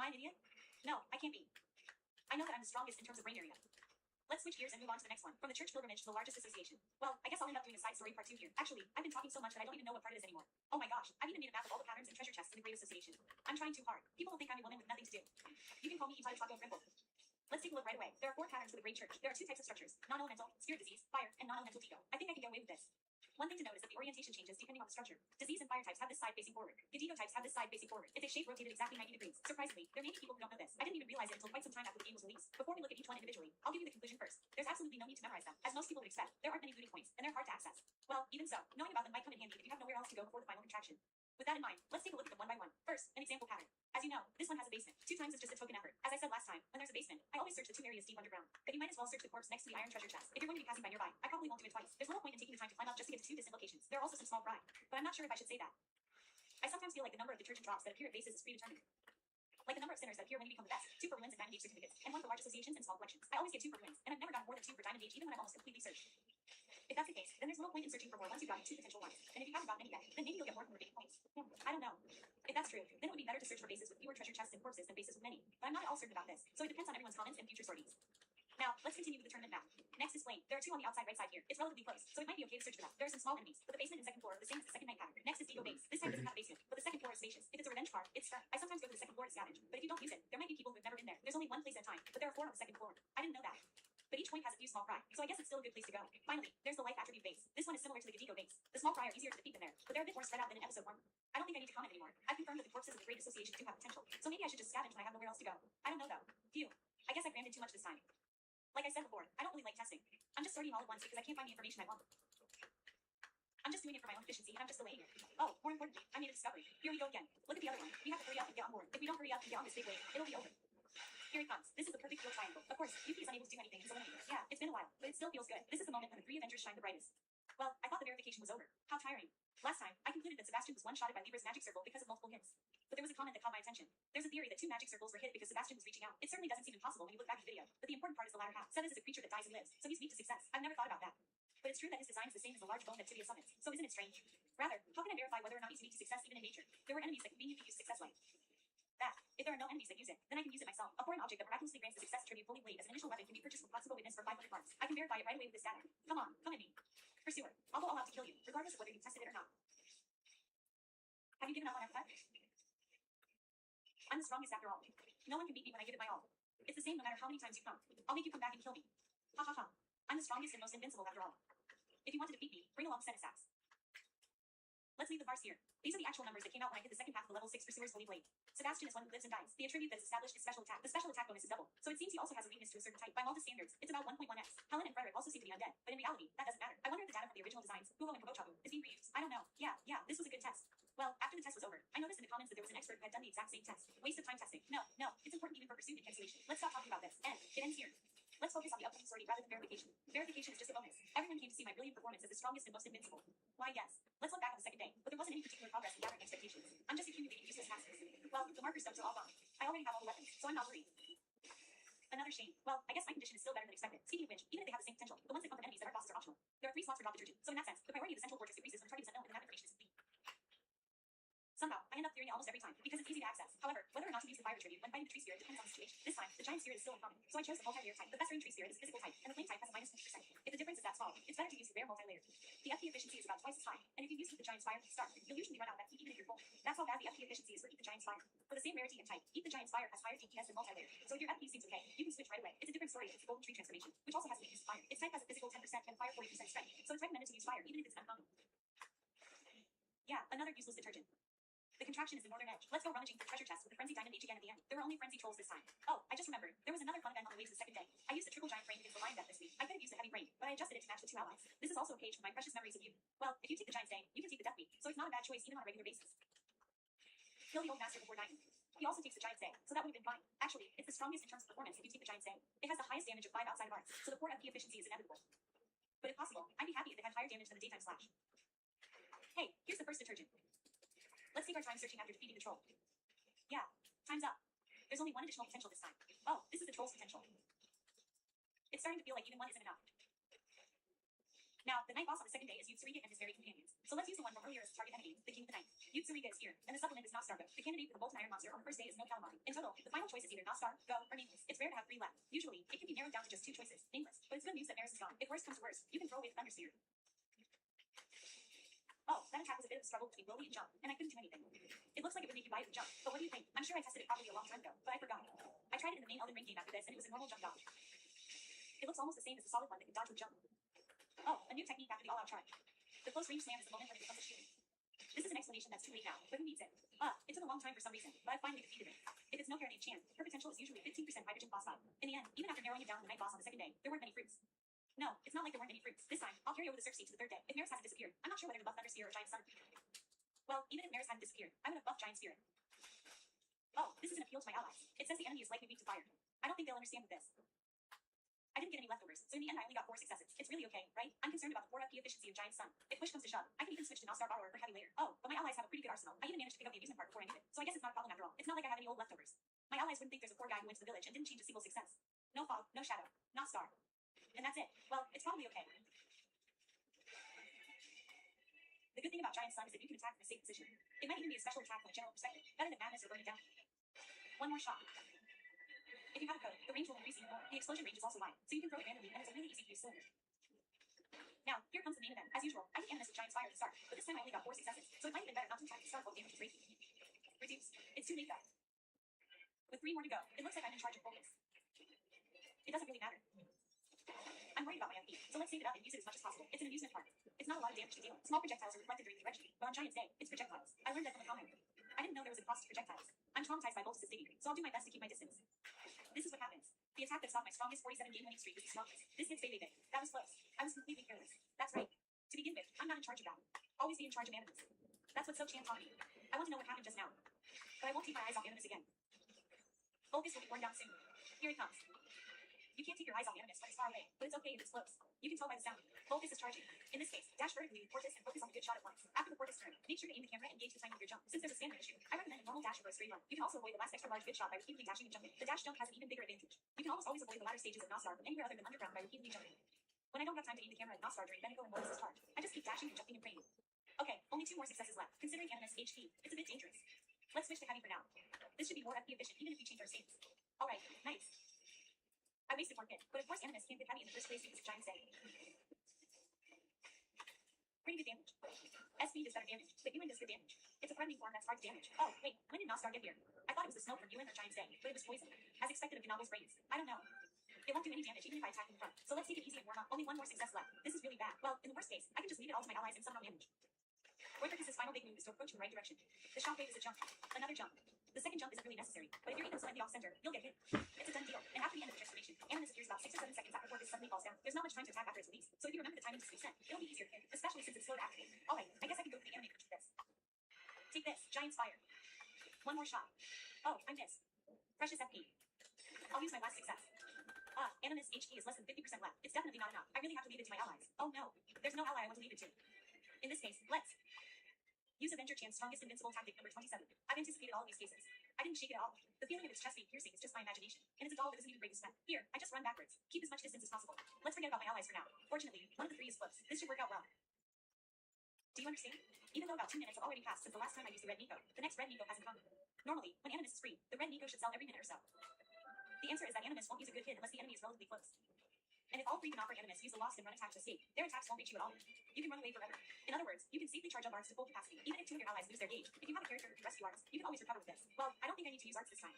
I an idiot? No, I can't be. I know that I'm the strongest in terms of brain area. Let's switch gears and move on to the next one. From the church pilgrimage to the largest association. Well, I guess I'll end up doing a side story part 2 here. Actually, I've been talking so much that I don't even know what part it is anymore. Oh my gosh, I've even made a map of all the patterns and treasure chests in the Great Association. I'm trying too hard. People will think I'm a woman with nothing to do. You can call me Itato Taco Frimple. Let's take a look right away. There are 4 patterns for the Great Church. There are 2 types of structures: non-elemental, spirit disease, fire, and non-elemental Tico. I think I can get away with this. One thing to note is that the orientation changes depending on the structure. Disease and fire types have this side facing forward. Gedigo types have this side facing forward. It's a shape rotated exactly 90 degrees. Surprisingly, there may be people who don't know this. I didn't even realize it until quite some time after the game was released. Before we look at each one individually, I'll give you the conclusion first. There's absolutely no need to memorize them. As most people would expect, there aren't many looting points, and they're hard to access. Well, even so, knowing about them might come in handy if you have nowhere else to go before the final contraction. With that in mind, let's take a look at them one by one. First, an example pattern. As you know, this one has a basement. 2 times is just a token effort. As I said last time, when there's a basement, I always search the 2 areas deep underground. But you might as well search the corpse next to the iron treasure chest. If you're going to be passing by nearby, I probably won't do it twice. There's little point in taking the time to climb up just to get to 2 distant locations. There are also some small fry, but I'm not sure if I should say that. I sometimes feel like the number of detergent drops that appear at bases is predetermined. Like the number of sinners that appear when you become the best. 2 for wins and diamond age certificates, and 1 for large associations and small collections. I always get 2 for wins, and I've never gotten more than 2 for diamond age even when I've almost completely searched. If that's the case, then there's little point in searching for more once you've gotten 2 potential ones. And if you haven't gotten any yet, then maybe you'll get more from remaining points. I don't know. If that's true, then it would be better to search for bases with fewer treasure chests and corpses than bases with many. But I'm not at all certain about this, so it depends on everyone's comments and future sorties. Now, let's continue with the tournament map. Next is Flame. There are 2 on the outside right side here. It's relatively close, so it might be okay to search for them. There are some small enemies, but the basement and second floor are the same as the second night pattern. Next is Digo Base. This time doesn't have a basement, but the second floor is spacious. If it's a revenge card, it's fun. I sometimes go to the second floor to scavenge, but if you don't use it, there might be people who've never been there. There's only 1 place at a time, but there are 4 on the second floor. I didn't know that. But each point has a few small fry, so I guess it's still a good place to go. Finally, there's the life attribute base. This one is similar to the Gedigo base. The small fry are easier to defeat than there, but they're a bit more spread out than in episode 1. I don't think I need to comment anymore. I've confirmed that the corpses of the Great Association do have potential, so maybe I should just scavenge when I have nowhere else to go. I don't know though. Phew. I guess I crammed in too much this time. Like I said before, I don't really like testing. I'm just sorting all at once because I can't find the information I want. I'm just doing it for my own efficiency and I'm just delaying it. Oh, more importantly, I made a discovery. Here we go again. Look at the other one. We have to hurry up and get on board. If we don't hurry up and get on this big wave, it'll be over. Here it comes. This is the perfect field triangle. Of course, Yuki is unable to do anything. He's eliminated. Yeah, it's been a while, but it still feels good. This is the moment when the 3 Avengers shine the brightest. Well, I thought the verification was over. How tiring. Last time, I concluded that Sebastian was one-shotted by Libra's magic circle because of multiple hits. But there was a comment that caught my attention. There's a theory that 2 magic circles were hit because Sebastian was reaching out. It certainly doesn't seem impossible when you look back at the video, but the important part is the latter half. Seven is a creature that dies and lives, so he's weak to success. I've never thought about that. But it's true that his design is the same as the large bone that Tibia summons, so isn't it strange? Rather, how can I verify whether or not he's weak to success even in nature? There were enemies that conveniently use success light. That, if there are no enemies that use it, then I can use it myself. A foreign object that miraculously grants the success tribute fully blade as an initial weapon can be purchased from Classical Witness for 500 marks. I can verify it right away with this data. Come on, come at me. Pursuer, I'll go all out to kill you, regardless of whether you've tested it or not. Have you given up on F5? I'm the strongest after all. No one can beat me when I give it my all. It's the same no matter how many times you come. I'll make you come back and kill me. Ha ha ha. I'm the strongest and most invincible after all. If you want to defeat me, bring along Senesats. Let's leave the farce here. These are the actual numbers that came out when I hit the second half of the level 6 Pursuer's Holy Blade. Sebastian is one who lives and dies. The attribute that is established is special attack. The special attack bonus is double, so it seems he also has a weakness to a certain type. By Malta's standards, it's about 1.1x. Helen and Frederick also seem to be undead, but in reality, that doesn't matter. I wonder if the data from the original designs, Hugo and Kobochabu, is being reused. I don't know. Yeah, this was a good test. Well, after the test was over, I noticed in the comments that there was an expert who had done the exact same test. Waste of time testing. No, it's important even for pursuit and cancellation. Let's stop talking about this. And it ends here. Let's focus on the upcoming sortie rather than verification. Verification is just a bonus. Everyone came to see my brilliant performance as the strongest and most invincible. Why, yes. Let's look back on the second day, but there wasn't any particular progress in gathering expectations. I'm just accumulating useless tasks. Well, the marker stones are all gone. I already have all the weapons, so I'm not worried. Another shame. Well, I guess my condition is still better than expected. Speaking of which, even if they have the same potential, the ones that come from enemies that are bosses are optional. There are 3 slots for drop detergent, so in that sense, the priority of the central fortress increases when the target is unknown and the map information is complete. Somehow, I end up clearing it almost every time, because it's easy to access. However, whether or not to use the fire tribute when fighting the tree spirit depends on the situation. This time, the giant spirit is still uncommon, so I chose the multi-layer type. The best range tree spirit is physical type, and the flame type has a minus 20%. If the difference is that small, it's better to use the rare multi-layer. The FP efficiency is about twice as high, and if you use the giant's fire to start, you'll usually run out of FP even if you're full. That's how bad the FP efficiency is for Eat the Giant's Fire. For the same rarity and type, Eat the Giant's Fire has higher DPS than multi-layer, so if your FP seems okay, you can switch right away. It's a different story if it's the golden tree transformation, which also has the weakness of fire. Its type has a physical 10% and fire 40% strength, so it's recommended to use fire even if it's uncommon. Yeah, another useless detergent. The contraction is the northern edge. Let's go rummaging for treasure chests with the frenzy diamond age again at the end. There were only frenzy trolls this time. Oh, I just remembered. There was another fun event on the waves the second day. I used the triple giant brain against the lion death this week. I could have used the heavy brain, but I adjusted it to match the 2 allies. This is also a page for my precious memories of you. Well, if you take the giant's day, you can take the death week, so it's not a bad choice even on a regular basis. Kill the old master before dying. He also takes the giant's day, so that would have been fine. Actually, it's the strongest in terms of performance if you take the giant's day. It has the highest damage of 5 outside of arts, so the poor FP efficiency is inevitable. But if possible, I'd be happy if it had higher damage than the daytime slash. Hey, here's the first detergent. Let's take our time searching after defeating the troll. Yeah, time's up. There's only 1 additional potential this time. Oh, this is the troll's potential. It's starting to feel like even 1 isn't enough. Now, the night boss on the second day is Youth Sarika and his very companions. So let's use the one from earlier as the target enemy, the King of the Night. Youth Sarika is here, and the supplement is Not Star Go. The candidate for the Bolton Iron Monster on the first day is No Calamari. In total, the final choice is either Not Star, Go, or Nameless. It's rare to have 3 left. Usually, it can be narrowed down to just 2 choices, Nameless. But it's good news that Maris is gone. If worst comes to worst, you can throw away the Thunder Spear. Oh, that attack was a bit of a struggle between Lily and Jump, and I couldn't do anything. It looks like it would make you buy the jump, but what do you think? I'm sure I tested it probably a long time ago, but I forgot. I tried it in the main Elden Ring game after this, and it was a normal jump dodge. It looks almost the same as the solid one that can dodge with jump. Oh, a new technique after the all-out charge. The close range slam is the moment when it becomes a shield. This is an explanation that's too late now, but who needs it? It took a long time for some reason, but I finally defeated it. If it's no fair named Chan, her potential is usually 15% hydrogen phosphide. In the end, even after narrowing it down to the night boss on the second day, there weren't many fruits. No, it's not like there weren't any fruits. This time, I'll carry over the search seed to the third day. If Maris hasn't disappeared, I'm not sure whether to buff Thunder Spear or Giant Sun. Well, even if Maris hadn't disappeared, I would have buffed Giant Spirit. Oh, this is an appeal to my allies. It says the enemy is likely weak to fire. I don't think they'll understand with this. I didn't get any leftovers, so in the end I only got 4 successes. It's really okay, right? I'm concerned about the 4 FP efficiency of Giant Sun. If push comes to shove, I can even switch to Not Star Borrower for heavy later. Oh, but my allies have a pretty good arsenal. I even managed to pick up the amusement park before I needed it, so I guess it's not a problem after all. It's not like I have any old leftovers. My allies wouldn't think there's a poor guy who went to the village and didn't change a single success. No fog, no shadow, Not Star. And that's it. Well, it's probably okay. The good thing about Giant Sun is that you can attack from a safe position. It might even be a special attack from a general perspective, better than madness or burning down. One more shot. If you have a code, the range will increase even more. The explosion range is also wide, so you can throw it randomly, and it's a really easy to use cylinder. Now, here comes the main event. As usual, I hit Animus with Giant Fire at the start, but this time I only got 4 successes, so it might have been better not to attack the start while damage is raging. Reduce. It's too late though. With 3 more to go, it looks like I'm in charge of focus. It doesn't really matter. I'm worried about my FP, so let's save it up and use it as much as possible. It's an amusement park. It's not a lot of damage to deal. Small projectiles are reflected during the registry, but on Giant's day, it's projectiles. I learned that from a comment. I didn't know there was a cost to projectiles. I'm traumatized by Boltus' digging, so I'll do my best to keep my distance. This is what happens. The attack that stopped my strongest 47 game winning streak was the strongest. This hits Baby Big. That was close. I was completely careless. That's right. To begin with, I'm not in charge of that. Always be in charge of Animus. That's what So Chan taught me. I want to know what happened just now. But I won't take my eyes off Animus again. Focus will be worn down soon. Here it comes. You can't take your eyes off Animus when it's far away, but it's okay if it's close. You can tell by the sound. Focus is charging. In this case, dash vertically with Portis and focus on a good shot at once. After the Portis turn, make sure to aim the camera and engage the timing of your jump. Since there's a stamina issue, I recommend a normal dash over a straight run. You can also avoid the last extra large good shot by repeatedly dashing and jumping. The dash jump has an even bigger advantage. You can almost always avoid the latter stages of Nostar from anywhere other than underground by repeatedly jumping. When I don't have time to aim the camera at Nostar during Beniko and Mortis' charge, I just keep dashing and jumping and praying. Okay, only 2 more successes left. Considering Animus HP, it's a bit dangerous. Let's switch to heavy for now. This should be more FP efficient even if we change our states. Alright, nice. I wasted 1 hit, but of course Animus can't get heavy in the first place because of Giant's day. Pretty good damage. SP does better damage, but Ewan does good damage. It's a threatening form that's hard to damage. Oh, wait, when did Nostar get here? I thought it was the snow from Ewan or Giant's day, but it was poison. As expected of Ganabo's brains. I don't know. It won't do any damage even if I attack in the front. So let's take it easy and warm up. Only 1 more success left. This is really bad. Well, in the worst case, I can just leave it all to my allies and somehow manage. Royperkus' final big move is to approach in the right direction. The shockwave is a jump. Another jump. The second jump isn't really necessary, but if you're even slightly off center, you'll get hit. It's a done deal. And after the end of the transformation, Animus appears about 6 or 7 seconds after Portis suddenly falls down. There's not much time to attack after its release, so if you remember the timing to reset, it'll be easier to hit, especially since it's slow to activate. Alright, I guess I can go for the animator for this. Take this, Giant's Fire. 1 more shot. Oh, I missed. Precious FP. I'll use my last success. Animus HP is less than 50% left. It's definitely not enough. I really have to leave it to my allies. Oh no, there's no ally I want to leave it to. In this case, let's use Avenger Chan's strongest invincible tactic number 27. I've anticipated all of these cases. I didn't shake it at all. The feeling of its chest being piercing is just my imagination. And it's a doll that doesn't even break a sweat. Here, I just run backwards. Keep as much distance as possible. Let's forget about my allies for now. Fortunately, one of the 3 is close. This should work out well. Do you understand? Even though about 2 minutes have already passed since the last time I used the red Nico, the next red Nico hasn't come. Normally, when Animus is free, the red Nico should sell every minute or so. The answer is that Animus won't use a good hit unless the enemy is relatively close. And if all 3 can offer Animus use a lost and run attack to escape, their attacks won't reach you at all. You can run away forever. In other words, you can safely charge up arts to full capacity, even if 2 of your allies lose their gauge. If you have a character who can rescue arts, you can always recover with this. Well, I don't think I need to use arts this time.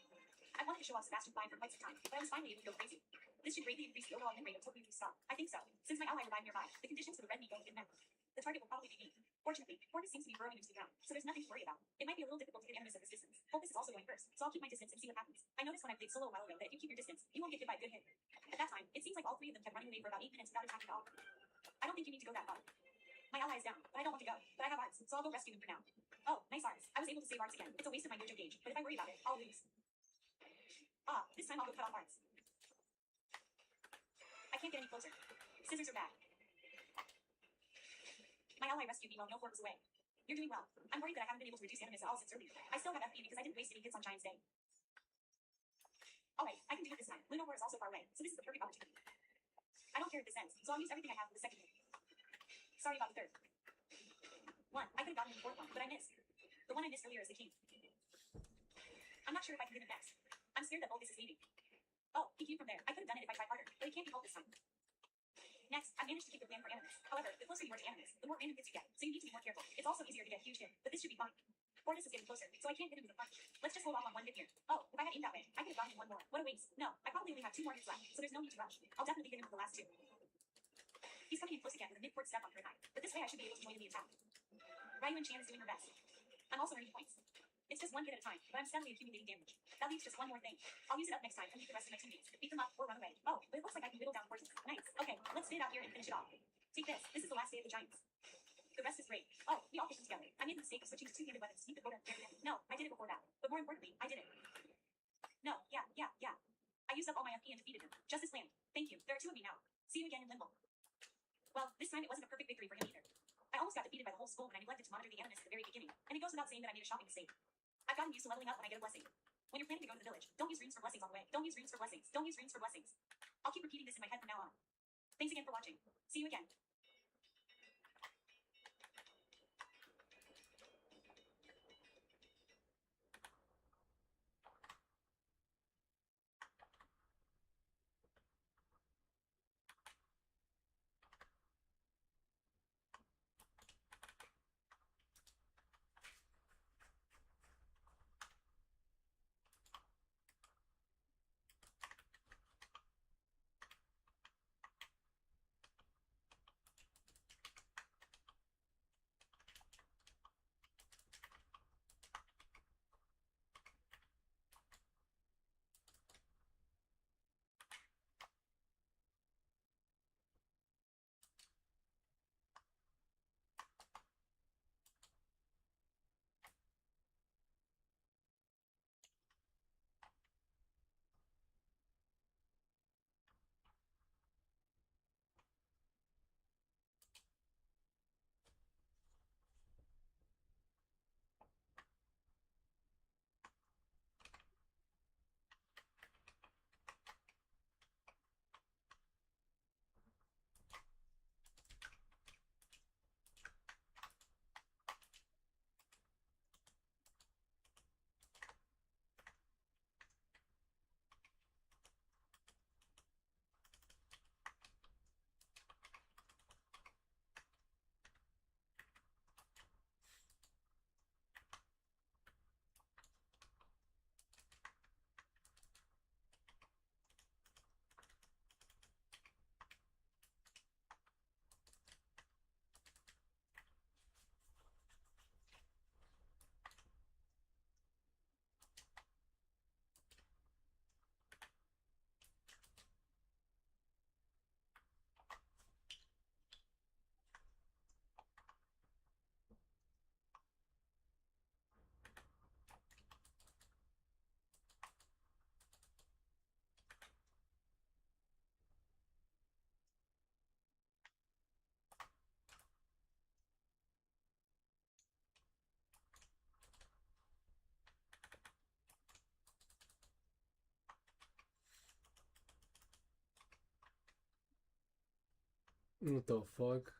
I wanted to show off Sebastian Fly for quite some time, but I was finally able to go crazy. This should greatly increase the overall win rate of Tokyo Stop. I think so. Since my ally revived nearby, the conditions for the red Nico have been met. The target will probably be me. Fortunately, Portis seems to be burrowing into the ground, so there's nothing to worry about. It might be a little difficult to get Animus at this distance. Focus is also going first, so I'll keep my distance and see what happens. I noticed when I played solo a while ago that if you keep your distance, you won't get hit by a good hit. At that time, it seems like all 3 of them kept running away for about 8 minutes without attacking at all. I don't think you need to go that far. My ally is down, but I don't want to go. But I have arts, so I'll go rescue them for now. Oh, nice arts. I was able to save arts again. It's a waste of my mojo gauge, but if I worry about it, I'll lose. This time I'll go cut off arts. I can't get any closer. Scissors are bad. My ally rescued me while no fork was away. You're doing well. I'm worried that I haven't been able to reduce Animus at all since earlier. I still have FP because I didn't waste any hits on Giant's day. Alright, I can do it this time. Lunar War is also far away, so this is the perfect opportunity. I don't care if this ends, so I'll use everything I have for the second hit. Sorry about the third. One. I could have gotten the fourth one, but I missed. The one I missed earlier is the king. I'm not sure if I can get it next. I'm scared that Bulbus is leaving. Oh, he came from there. I could have done it if I tried harder, but it can't be helped this time. Next, I managed to keep the plan for Animus. However, the closer you are to Animus, the more random hits you get, so you need to be more careful. It's also easier to get a huge hit, but this should be fine. Fortis is getting closer, so I can't hit him with a punch. Let's just hold off on one hit here. Oh, if I had aimed that way, I could have gotten him one more. What a waste. No, I probably only have 2 more hits left, so there's no need to rush. I'll definitely hit him with the last 2. He's coming in close again with a mid-court step on her high, but this way I should be able to join in the attack. Ryu and Chan is doing her best. I'm also earning points. It's just one hit at a time, but I'm steadily accumulating damage. That leaves just one more thing. I'll use it up next time and beat the rest of my teammates. Beat them up or run away. Oh, but it looks like I can whittle down forces. Nice. Okay, let's spit it out here and finish it off. Take this. This is the last day of the Giants. The rest is great. Oh, we all fit them together. I made the mistake of switching to 2-handed weapons to beat the quota. No, I did it before that. But more importantly, I did it. No, yeah. I used up all my FP and defeated him. Justice Lamb. Thank you. There are 2 of me now. See you again in Limbo. Well, this time it wasn't a perfect victory for him either. I almost got defeated by the whole school when I neglected to monitor the Animus at the very beginning, and it goes without saying that I made a shocking mistake. I've gotten used to leveling up when I get a blessing. When you're planning to go to the village, don't use runes for blessings on the way. Don't use runes for blessings. Don't use runes for blessings. I'll keep repeating this in my head from now on. Thanks again for watching. See you again. What the fuck?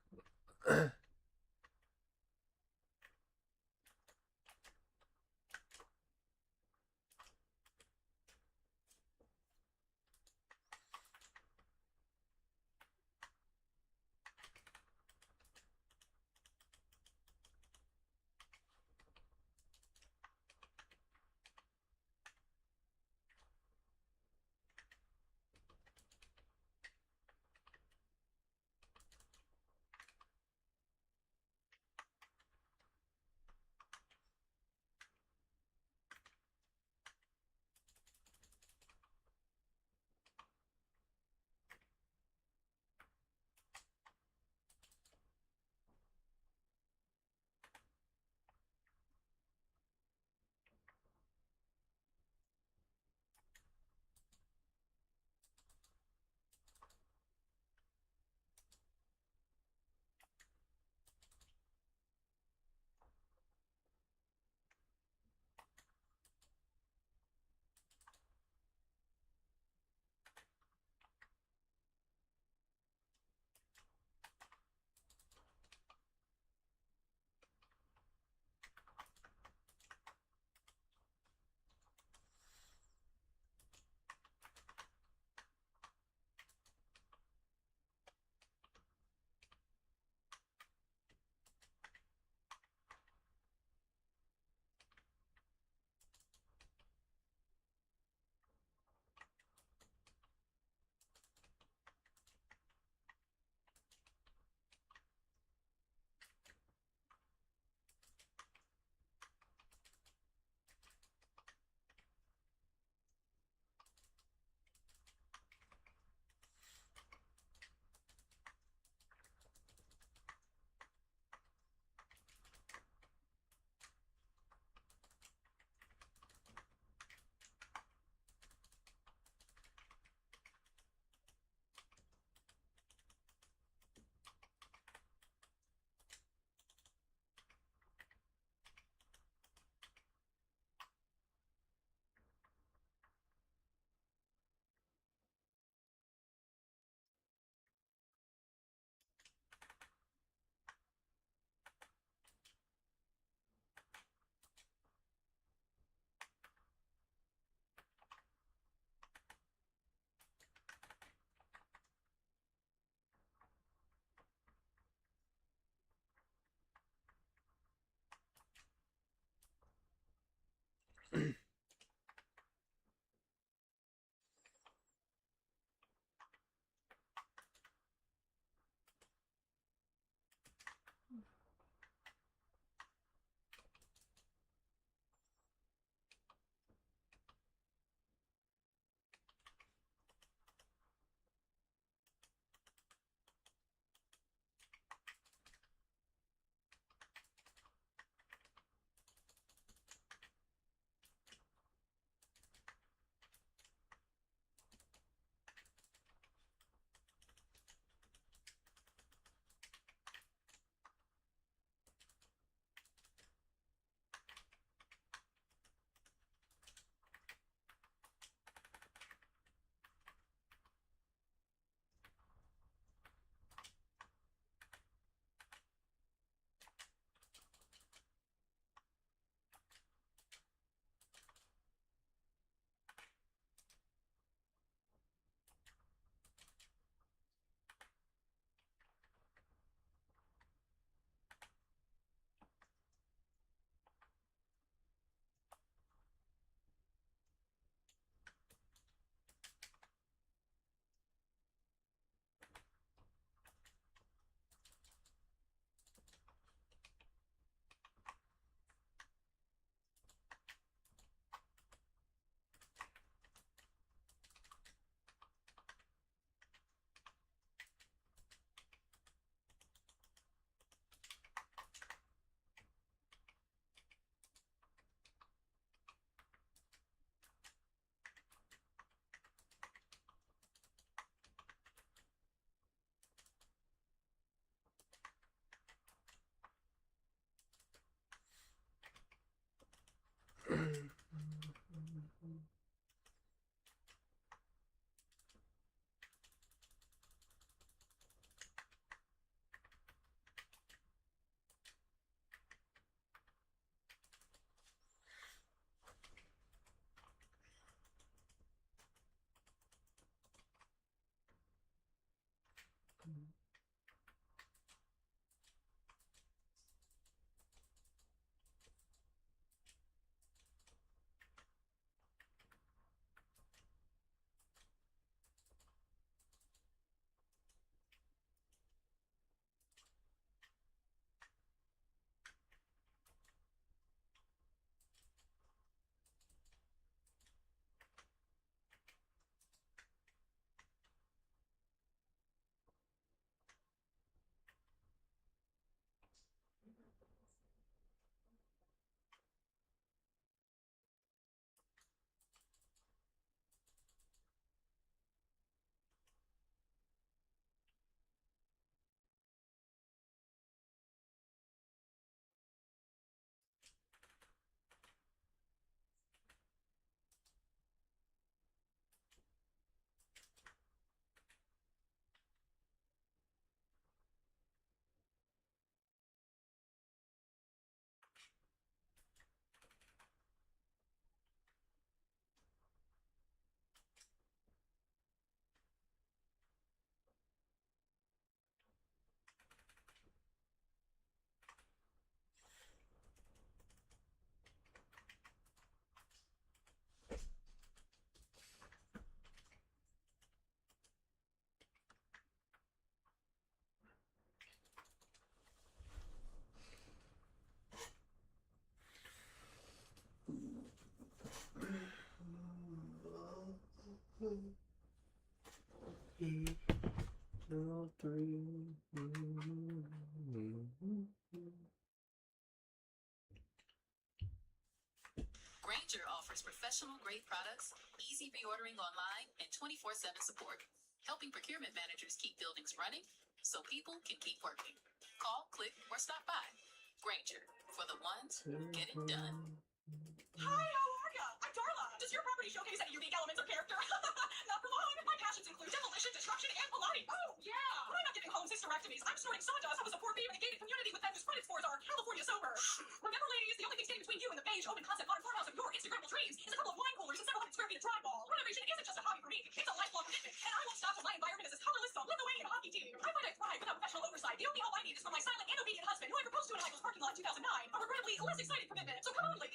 Granger offers professional-grade products, easy reordering online, and 24/7 support, helping procurement managers keep buildings running so people can keep working. Call, click, or stop by. Granger, for the ones who get it done. Hi, how are ya? I'm Darla. Does your property showcase any unique elements of character? Not for long. My passions include demolition, destruction, and Pilates. Oh, yeah. But I'm not giving homes hysterectomies. I'm snorting sawdust. I was a poor beaver in a gated community with them whose credit scores are California sober. Remember, ladies, the only thing standing between you and the beige, open concept modern farmhouse of your Instagrammable dreams is a couple of wine coolers and several hundred square feet of drywall. Renovation isn't just a hobby for me. It's a lifelong commitment. And I won't stop till my environment is as colorless as a Lithuanian hockey team. I find I thrive without professional oversight. The only help I need is from my silent and obedient husband, who I proposed to in a high school parking lot in 2009. A regrettably less exciting commitment. So come on, ladies.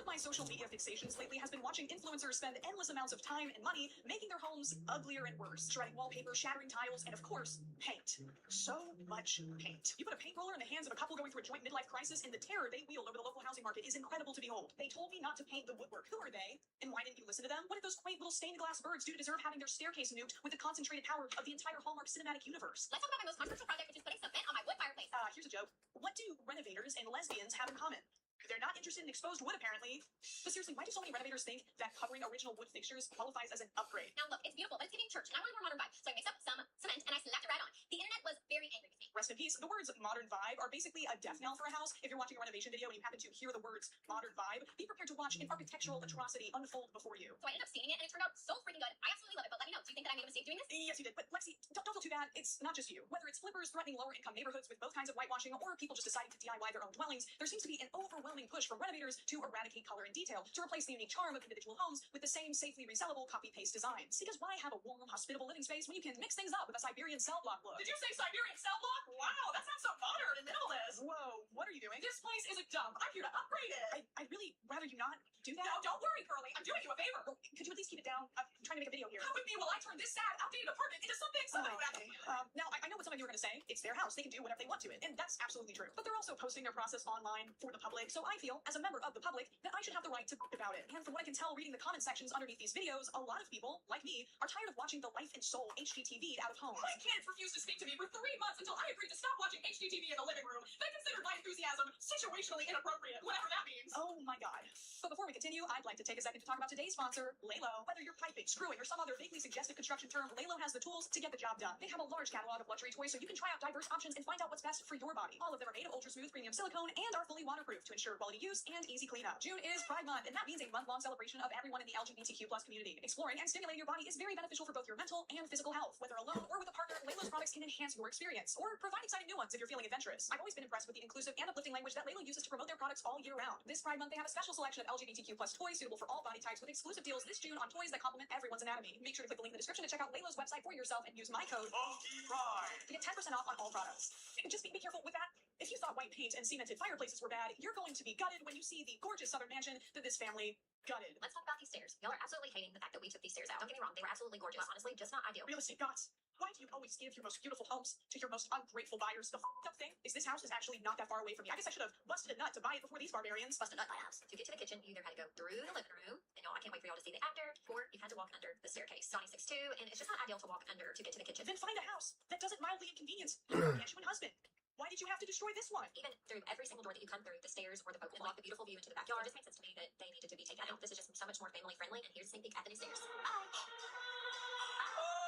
of my social media fixations lately has been watching influencers spend endless amounts of time and money making their homes uglier and worse, shredding wallpaper, shattering tiles, and of course, paint. So much paint. You put a paint roller in the hands of a couple going through a joint midlife crisis, and the terror they wield over the local housing market is incredible to behold. They told me not to paint the woodwork. Who are they? And why didn't you listen to them? What did those quaint little stained glass birds do to deserve having their staircase nuked with the concentrated power of the entire Hallmark cinematic universe? Let's talk about my most controversial project, which is putting some vent on my wood fireplace. Here's a joke. What do renovators and lesbians have in common? They're not interested in exposed wood, apparently. But seriously, why do so many renovators think that covering original wood fixtures qualifies as an upgrade? Now look, it's beautiful, but it's giving church, and I want a more modern vibe. So I mixed up some cement and I slapped it right on. The internet was very angry with me. Rest in peace. The words modern vibe are basically a death knell for a house. If you're watching a renovation video and you happen to hear the words modern vibe, be prepared to watch an architectural atrocity unfold before you. So I ended up seeing it, and it turned out so freaking good. I absolutely love it, but let me know. Do you think that I made a mistake doing this? Yes, you did. But Lexi, don't feel too bad. It's not just you. Whether it's flippers threatening lower income neighborhoods with both kinds of whitewashing or people just deciding to DIY their own dwellings, there seems to be an overwhelming push from renovators to eradicate color and detail, to replace the unique charm of individual homes with the same safely resellable copy-paste designs. Because why have a warm, hospitable living space when you can mix things up with a Siberian cell block look? Did you say Siberian cell block? Wow, that sounds so modern and minimalist. Whoa, what are you doing? This place is a dump. I'm here to upgrade it. I'd really rather you not do that. No, don't worry, Curly. I'm doing you a favor. Well, could you at least keep it down? I'm trying to make a video here. Come with me while I turn this sad, outdated apartment into something. Okay. Now, I know what some of you are going to say. It's their house. They can do whatever they want to it. And that's absolutely true. But they're also posting their process online for the public. So I feel, as a member of the public, that I should have the right to about it. And from what I can tell reading the comment sections underneath these videos, a lot of people, like me, are tired of watching the life and soul HGTV out of home. My kids refused to speak to me for 3 months until I agreed to stop watching HGTV in the living room. They considered my enthusiasm situationally inappropriate, whatever that means. Oh my god. But before we continue, I'd like to take a second to talk about today's sponsor, Lalo. Whether you're piping, screwing, or some other vaguely suggestive construction term, Lalo has the tools to get the job done. They have a large catalog of luxury toys so you can try out diverse options and find out what's best for your body. All of them are made of ultra smooth premium silicone and are fully waterproof to ensure quality use and easy cleanup. June is Pride Month, and that means a month-long celebration of everyone in the LGBTQ+ community. Exploring and stimulating your body is very beneficial for both your mental and physical health. Whether alone or with a partner, Lalo's products can enhance your experience or provide exciting new ones if you're feeling adventurous. I've always been impressed with the inclusive and uplifting language that Lalo uses to promote their products all year round. This Pride Month, they have a special selection of LGBTQ+ toys suitable for all body types with exclusive deals this June on toys that complement everyone's anatomy. Make sure to click the link in the description to check out Lalo's website for yourself and use my code to get 10% off on all products. And just be careful with that. If you thought white paint and cemented fireplaces were bad, you're going to be gutted when you see the gorgeous southern mansion that this family gutted. Let's talk about these stairs. Y'all are absolutely hating the fact that we took these stairs out. Don't get me wrong, they were absolutely gorgeous. But honestly, just not ideal. Real estate gods, why do you always give your most beautiful homes to your most ungrateful buyers? The f***ed up thing is this house is actually not that far away from me. I guess I should have busted a nut to buy it before these barbarians. Bust a nut by house. To get to the kitchen, you either had to go through the living room, and y'all, I can't wait for y'all to see the after, or you had to walk under the staircase. It's only 6'2", and it's just not ideal to walk under to get to the kitchen. Then find a house that doesn't mildly inconvenience your gargantuan husband. Why did you have to destroy this one? Even through every single door that you come through, the stairs or the focal point, the beautiful view into the backyard, it just made sense to me that they needed to be taken out. This is just so much more family friendly, and here's the same thing at the new stairs. Bye.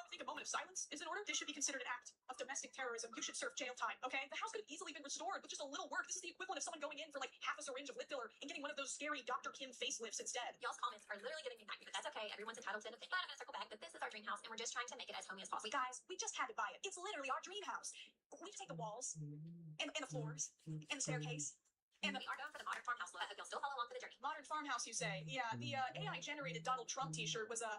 I think a moment of silence is in order. This should be considered an act of domestic terrorism. You should serve jail time, okay? The house could have easily been restored with just a little work. This is the equivalent of someone going in for like half a syringe of lip filler and getting one of those scary Dr. Kim facelifts instead. Y'all's comments are literally giving me nightmares, but that's okay. Everyone's entitled to an opinion. But I'm gonna circle back that this is our dream house, and we're just trying to make it as homey as possible. Guys, we just had to buy it. It's literally our dream house. We just take the walls and the floors and the staircase. And we are going for the modern farmhouse look. I hope you'll still follow along for the journey. Modern farmhouse, you say? Yeah, the AI-generated Donald Trump t-shirt was a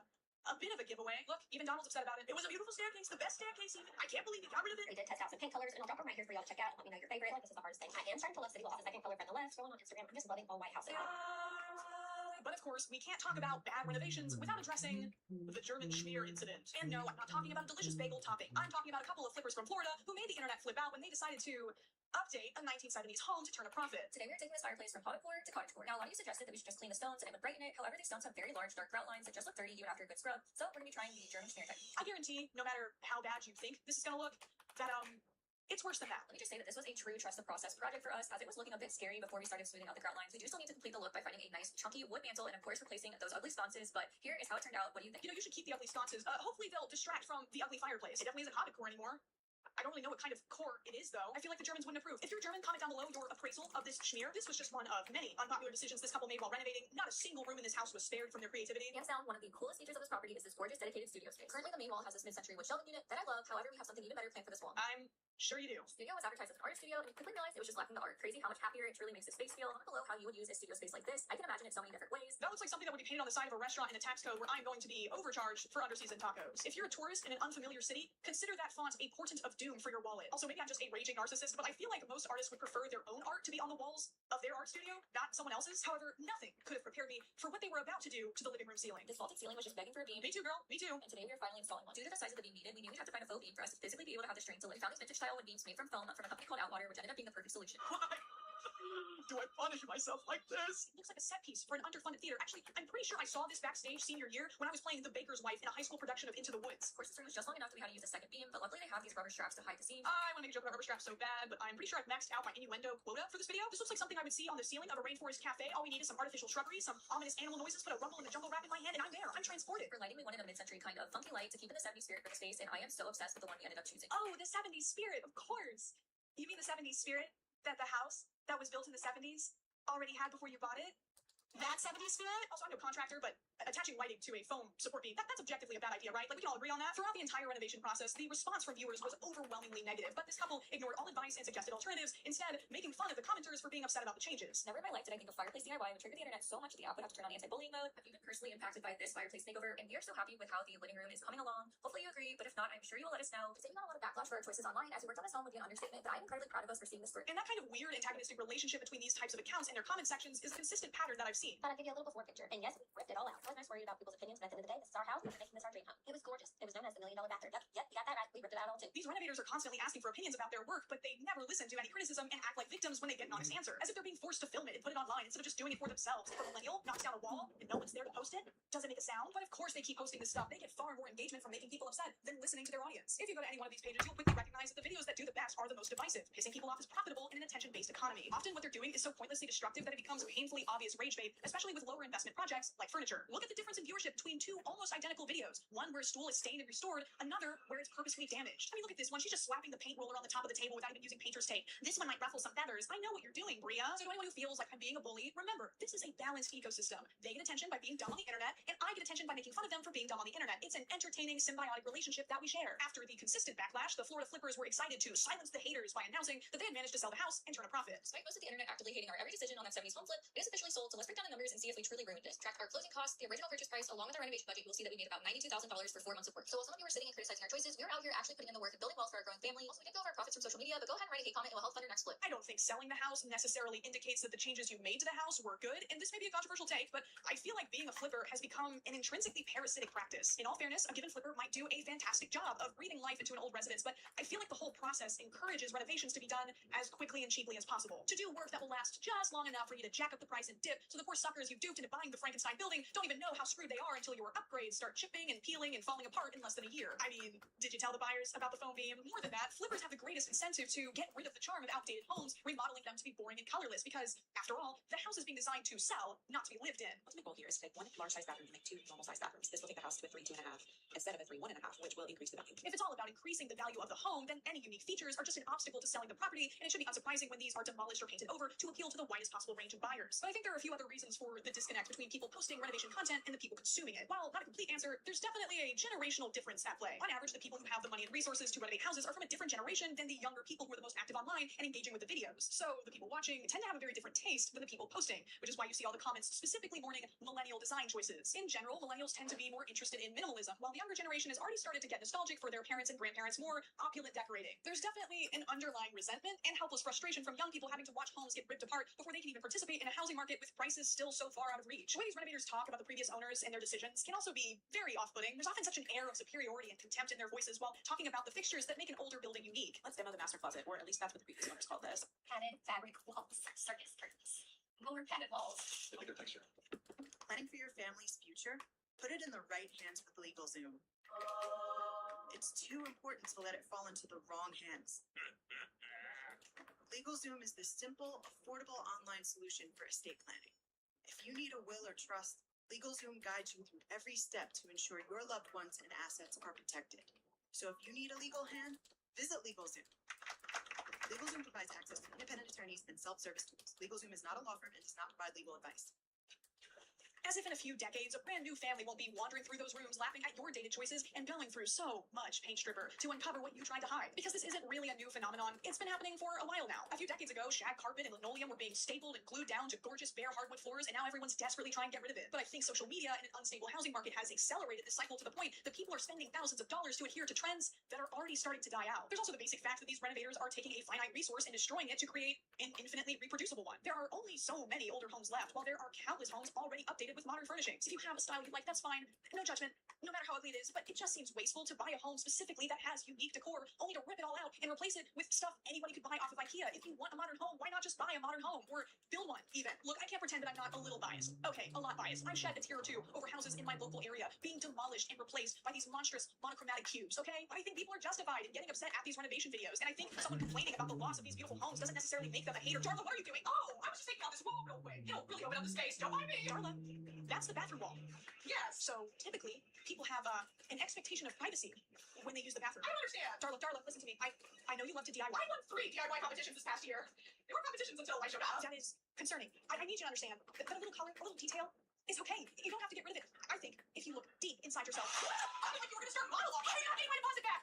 bit of a giveaway. Look, even Donald's upset about it. It was a beautiful staircase, the best staircase even. I can't believe he got rid of it. We did test out some paint colors, and I'll drop them right here for y'all to check out and let me know your favorite. Like, this is the hardest thing. I am starting to love City Loft, the second color from the left. Scrolling on Instagram, I'm just loving all white houses. But of course, we can't talk about bad renovations without addressing the German schmear incident. And no, I'm not talking about a delicious bagel topping. I'm talking about a couple of flippers from Florida who made the internet flip out when they decided to update a 1970s home to turn a profit. Today we're taking this fireplace from potted floor to cottage core. Now, a lot of you suggested that we should just clean the stones and it would brighten it. However, these stones have very large, dark grout lines that just look dirty even after a good scrub. So we're gonna be trying the German schmear technique. I guarantee, no matter how bad you think this is gonna look, that it's worse than that. Let me just say that this was a true trust the process project for us, as it was looking a bit scary before we started smoothing out the grout lines. We do still need to complete the look by finding a nice chunky wood mantle and of course replacing those ugly sconces, but here is how it turned out. What do you think? You know, you should keep the ugly sconces. Hopefully they'll distract from the ugly fireplace. It definitely isn't Hobbit core anymore. I don't really know what kind of core it is, though. I feel like the Germans wouldn't approve. If you're German, comment down below your appraisal of this schmear. This was just one of many unpopular decisions this couple made while renovating. Not a single room in this house was spared from their creativity. Hands down, one of the coolest features of this property is this gorgeous dedicated studio space. Currently, the main wall has this mid-century wood shelving unit that I love. However, we have something even better planned for this wall. I'm Sure you do. Studio was advertised as an art studio, and you quickly realized it was just lacking the art. Crazy how much happier it truly makes the space feel. Comment below how you would use a studio space like this. I can imagine it so many different ways. That looks like something that would be painted on the side of a restaurant in a tax code where I'm going to be overcharged for underseasoned tacos. If you're a tourist in an unfamiliar city, consider that font a portent of doom for your wallet. Also, maybe I'm just a raging narcissist, but I feel like most artists would prefer their own art to be on the walls of their art studio, not someone else's. However, nothing could have prepared me for what they were about to do to the living room ceiling. This vaulted ceiling was just begging for a beam. Me too, girl. Me too. And today we are finally installing one. Due to the size of the beam needed, we knew we'd have to find a faux beam for us to physically be able to have the strength to lift. We found these vintage style wood beams made from foam from a company called Outwater, which ended up being the perfect solution. Why do I punish myself like this? It looks like a set piece for an underfunded theater. Actually, I'm pretty sure I saw this backstage senior year when I was playing the baker's wife in a high school production of Into the Woods. Of course, this room was just long enough that we had to use a second beam, but luckily they have these rubber straps to hide the seams. I want to make a joke about rubber straps so bad, but I'm pretty sure I've maxed out my innuendo quota for this video. This looks like something I would see on the ceiling of a rainforest cafe. All we need is some artificial shrubbery, some ominous animal noises, put a rumble in the jungle rap in my hand, and I'm there. I'm transported. For lighting, we wanted a mid-century kind of funky light to keep in the 70s spirit for the space, and I am so obsessed with the one we ended up choosing. Oh, the 70s spirit, of course. You mean the 70s spirit that the house that was built in the 70s already had before you bought it? That 70s spirit? Also, I'm no contractor, but attaching lighting to a foam support beam, that's objectively a bad idea, right? Like, we can all agree on that. Throughout the entire renovation process, the response from viewers was overwhelmingly negative, but this couple ignored all advice and suggested alternatives, instead making fun of the commenters for being upset about the changes. Never in my life did I think a fireplace DIY would trigger the internet so much that the app would have to turn on anti-bullying mode. I've been personally impacted by this fireplace makeover, and we are so happy with how the living room is coming along. Hopefully you agree, but if not, I'm sure you will let us know. To say we got a lot of backlash for our choices online as we worked on this home would be an understatement, but I'm incredibly proud of us for seeing this through. And that kind of weird antagonistic relationship between these types of accounts and their comment sections is a consistent pattern that I've seen. Thought I'd give you a little before picture, and yes, we ripped it all out. I was nice worried about people's opinions, but at the end of the day, this is our house, and we're making this our dream home. It was gorgeous. It was known as the $1 million bathroom. Yep, you got that right. We ripped it out all too. These renovators are constantly asking for opinions about their work, but they never listen to any criticism and act like victims when they get an honest answer, as if they're being forced to film it and put it online instead of just doing it for themselves. If a millennial knocks down a wall and no one's there to post it, does it make a sound? But of course they keep posting this stuff. They get far more engagement from making people upset than listening to their audience. If you go to any one of these pages, you'll quickly recognize that the videos that do the best are the most divisive. Pissing people off is profitable in an attention-based economy. Often what they're doing is so pointlessly destructive that it becomes painfully obvious rage bait, especially with lower investment projects like furniture. Look at the difference in viewership between two almost identical videos. One where a stool is stained and restored, another where it's purposefully damaged. I mean, look at this one. She's just slapping the paint roller on the top of the table without even using painter's tape. This one might ruffle some feathers. I know what you're doing, Bria. So to anyone who feels like I'm being a bully, remember, this is a balanced ecosystem. They get attention by being dumb on the internet, and I get attention by making fun of them for being dumb on the internet. It's an entertaining, symbiotic relationship that we share. After the consistent backlash, the Florida flippers were excited to silence the haters by announcing that they had managed to sell the house and turn a profit. Despite most of the internet actively hating our every decision on that 70s home flip, it is officially sold, so let's break down the numbers and see if we truly ruined it. Track our closing costs, the original purchase price, along with our renovation budget, you will see that we made about $92,000 for 4 months of work. So while some of you were sitting and criticizing our choices, we were out here actually putting in the work and building wealth for our growing family. Also, we did go over our profits from social media, but go ahead and write a hate comment and we'll help fund our next flip. I don't think selling the house necessarily indicates that the changes you made to the house were good, and this may be a controversial take, but I feel like being a flipper has become an intrinsically parasitic practice. In all fairness, a given flipper might do a fantastic job of breathing life into an old residence, but I feel like the whole process encourages renovations to be done as quickly and cheaply as possible. To do work that will last just long enough for you to jack up the price and dip, so the poor suckers you've duped into buying the Frankenstein building don't even know how screwed they are until your upgrades start chipping and peeling and falling apart in less than a year. I mean, did you tell the buyers about the foam beam? More than that, flippers have the greatest incentive to get rid of the charm of outdated homes, remodeling them to be boring and colorless, because, after all, the house is being designed to sell, not to be lived in. Ultimate goal here is to take one large-sized bathroom and make 2 normal-sized bathrooms. This will take the house to a 3 2.5 instead of a 3 1.5, which will increase the value. If it's all about increasing the value of the home, then any unique features are just an obstacle to selling the property, and it should be unsurprising when these are demolished or painted over to appeal to the widest possible range of buyers. But I think there are a few other reasons for the disconnect between people posting renovation content and the people consuming it. While not a complete answer, there's definitely a generational difference at play. On average, the people who have the money and resources to renovate houses are from a different generation than the younger people who are the most active online and engaging with the videos. So the people watching tend to have a very different taste than the people posting, which is why you see all the comments specifically mourning millennial design choices. In general, millennials tend to be more interested in minimalism, while the younger generation has already started to get nostalgic for their parents and grandparents' more opulent decorating. There's definitely an underlying resentment and helpless frustration from young people having to watch homes get ripped apart before they can even participate in a housing market with prices still so far out of reach. The way these renovators talk about the previous owners and their decisions can also be very off-putting. There's often such an air of superiority and contempt in their voices while talking about the fixtures that make an older building unique. Let's demo the master closet, or at least that's what the previous owners called this. Padded fabric walls, circus curtains, roller padded walls. They like their texture. Planning for your family's future? Put it in the right hands with LegalZoom. It's too important to let it fall into the wrong hands. LegalZoom is the simple, affordable online solution for estate planning. If you need a will or trust, LegalZoom guides you through every step to ensure your loved ones and assets are protected. So if you need a legal hand, visit LegalZoom. LegalZoom provides access to independent attorneys and self-service tools. LegalZoom is not a law firm and does not provide legal advice. As if in a few decades, a brand new family won't be wandering through those rooms laughing at your dated choices and going through so much paint stripper to uncover what you tried to hide. Because this isn't really a new phenomenon. It's been happening for a while now. A few decades ago, shag carpet and linoleum were being stapled and glued down to gorgeous bare hardwood floors, and now everyone's desperately trying to get rid of it. But I think social media and an unstable housing market has accelerated this cycle to the point that people are spending thousands of dollars to adhere to trends that are already starting to die out. There's also the basic fact that these renovators are taking a finite resource and destroying it to create an infinitely reproducible one. There are only so many older homes left, while there are countless homes already updated with modern furnishings. If you have a style you like, that's fine. No judgment, no matter how ugly it is, but it just seems wasteful to buy a home specifically that has unique decor, only to rip it all out and replace it with stuff anybody could buy off of IKEA. If you want a modern home, why not just buy a modern home? Or build one, even. Look, I can't pretend that I'm not a little biased. Okay, a lot biased. I've shed a tear or two over houses in my local area being demolished and replaced by these monstrous monochromatic cubes, okay? But I think people are justified in getting upset at these renovation videos, and I think someone complaining about the loss of these beautiful homes doesn't necessarily make them a hater. Darla, what are you doing? Oh, I was just taking out this wall real quick. It'll really open up the space. Don't mind me. Darla, that's the bathroom wall. Yes. So typically, people have an expectation of privacy when they use the bathroom. I don't understand. Darla, listen to me. I know you love to DIY. I won 3 DIY competitions this past year. They were competitions until I showed up. That is concerning. I need you to understand that a little color, a little detail is okay. You don't have to get rid of it. I think if you look deep inside yourself. I feel like you were going to start a monologue. I'm not getting my deposit back.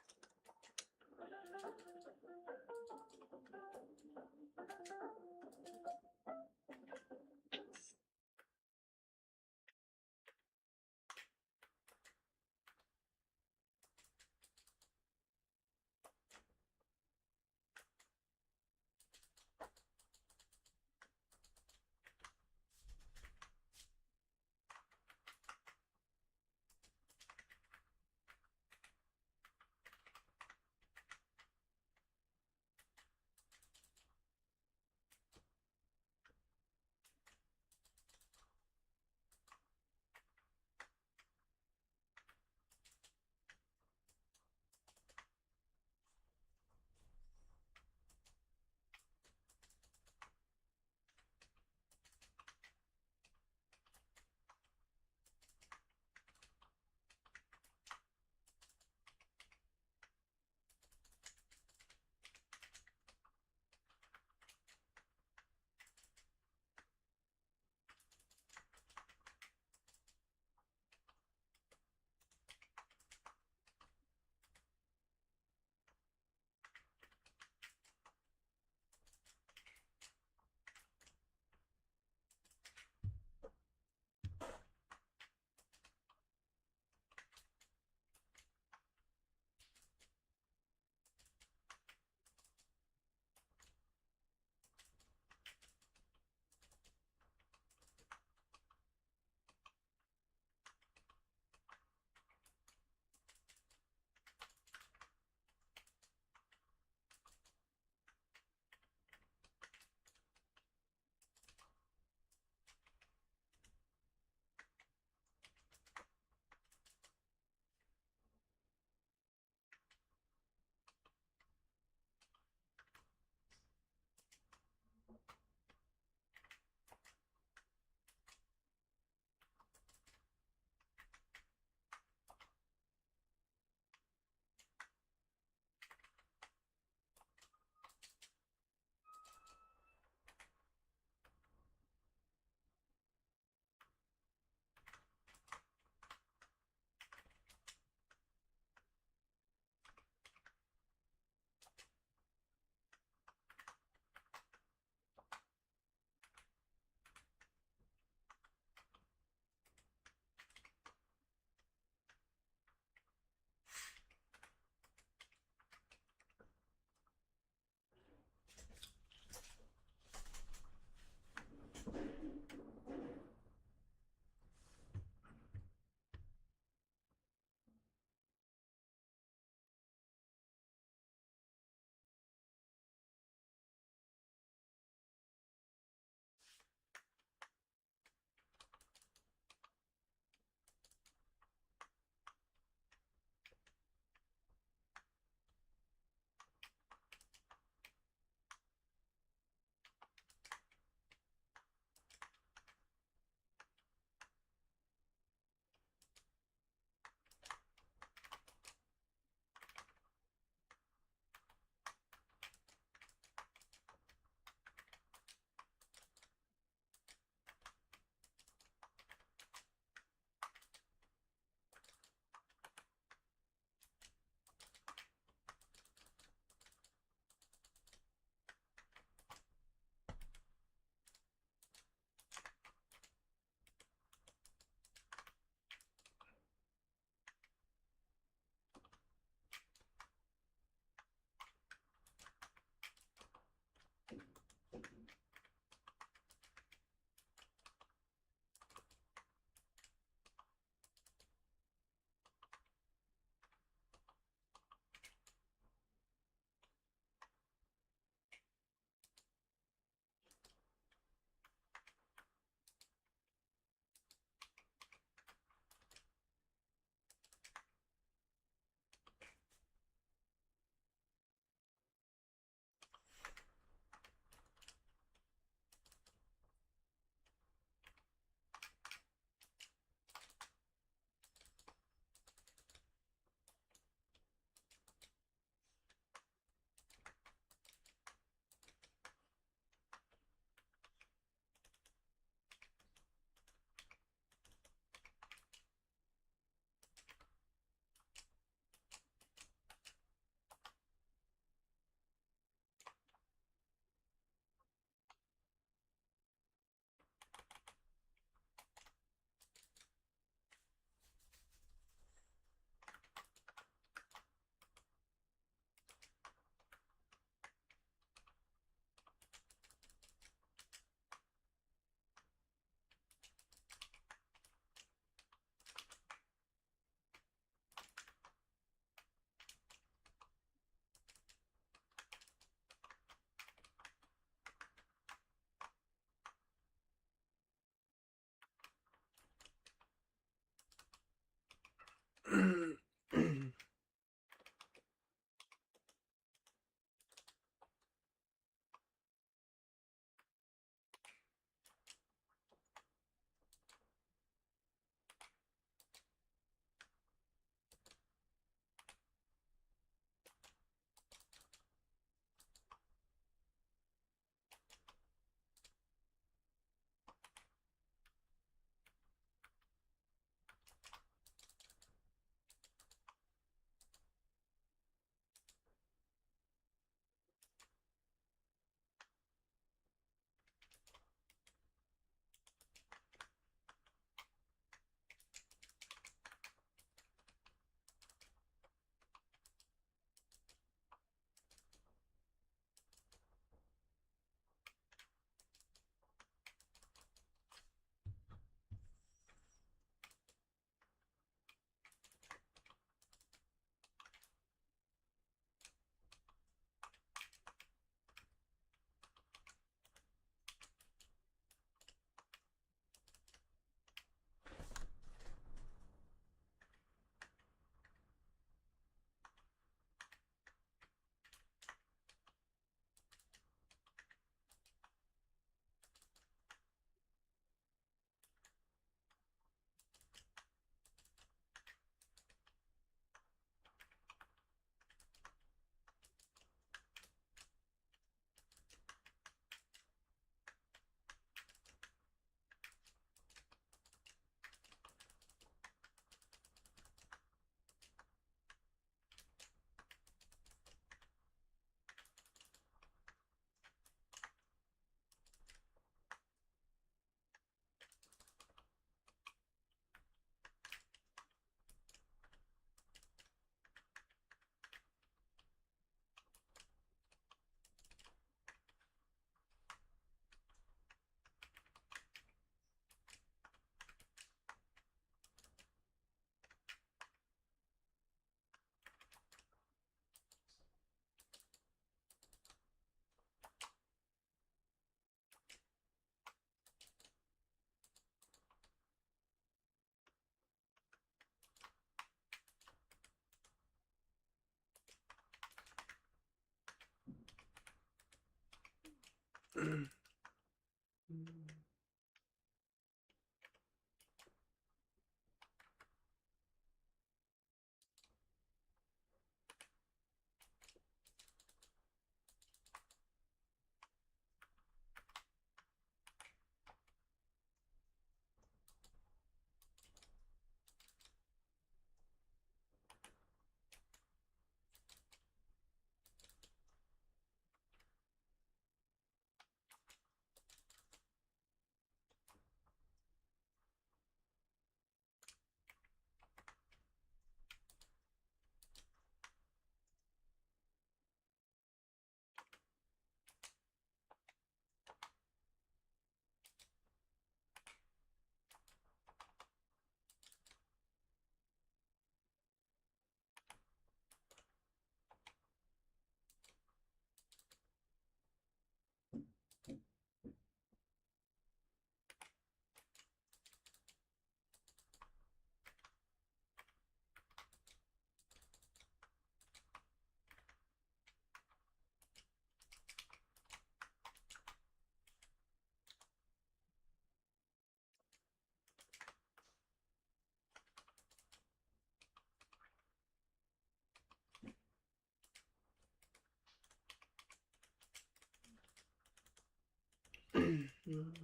Hello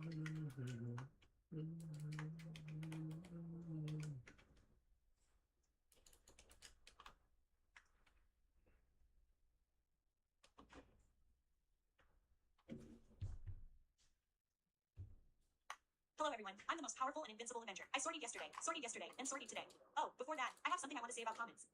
everyone, I'm the most powerful and invincible Avenger. I sortied yesterday, and sortied today. Oh, before that, I have something I want to say about comments.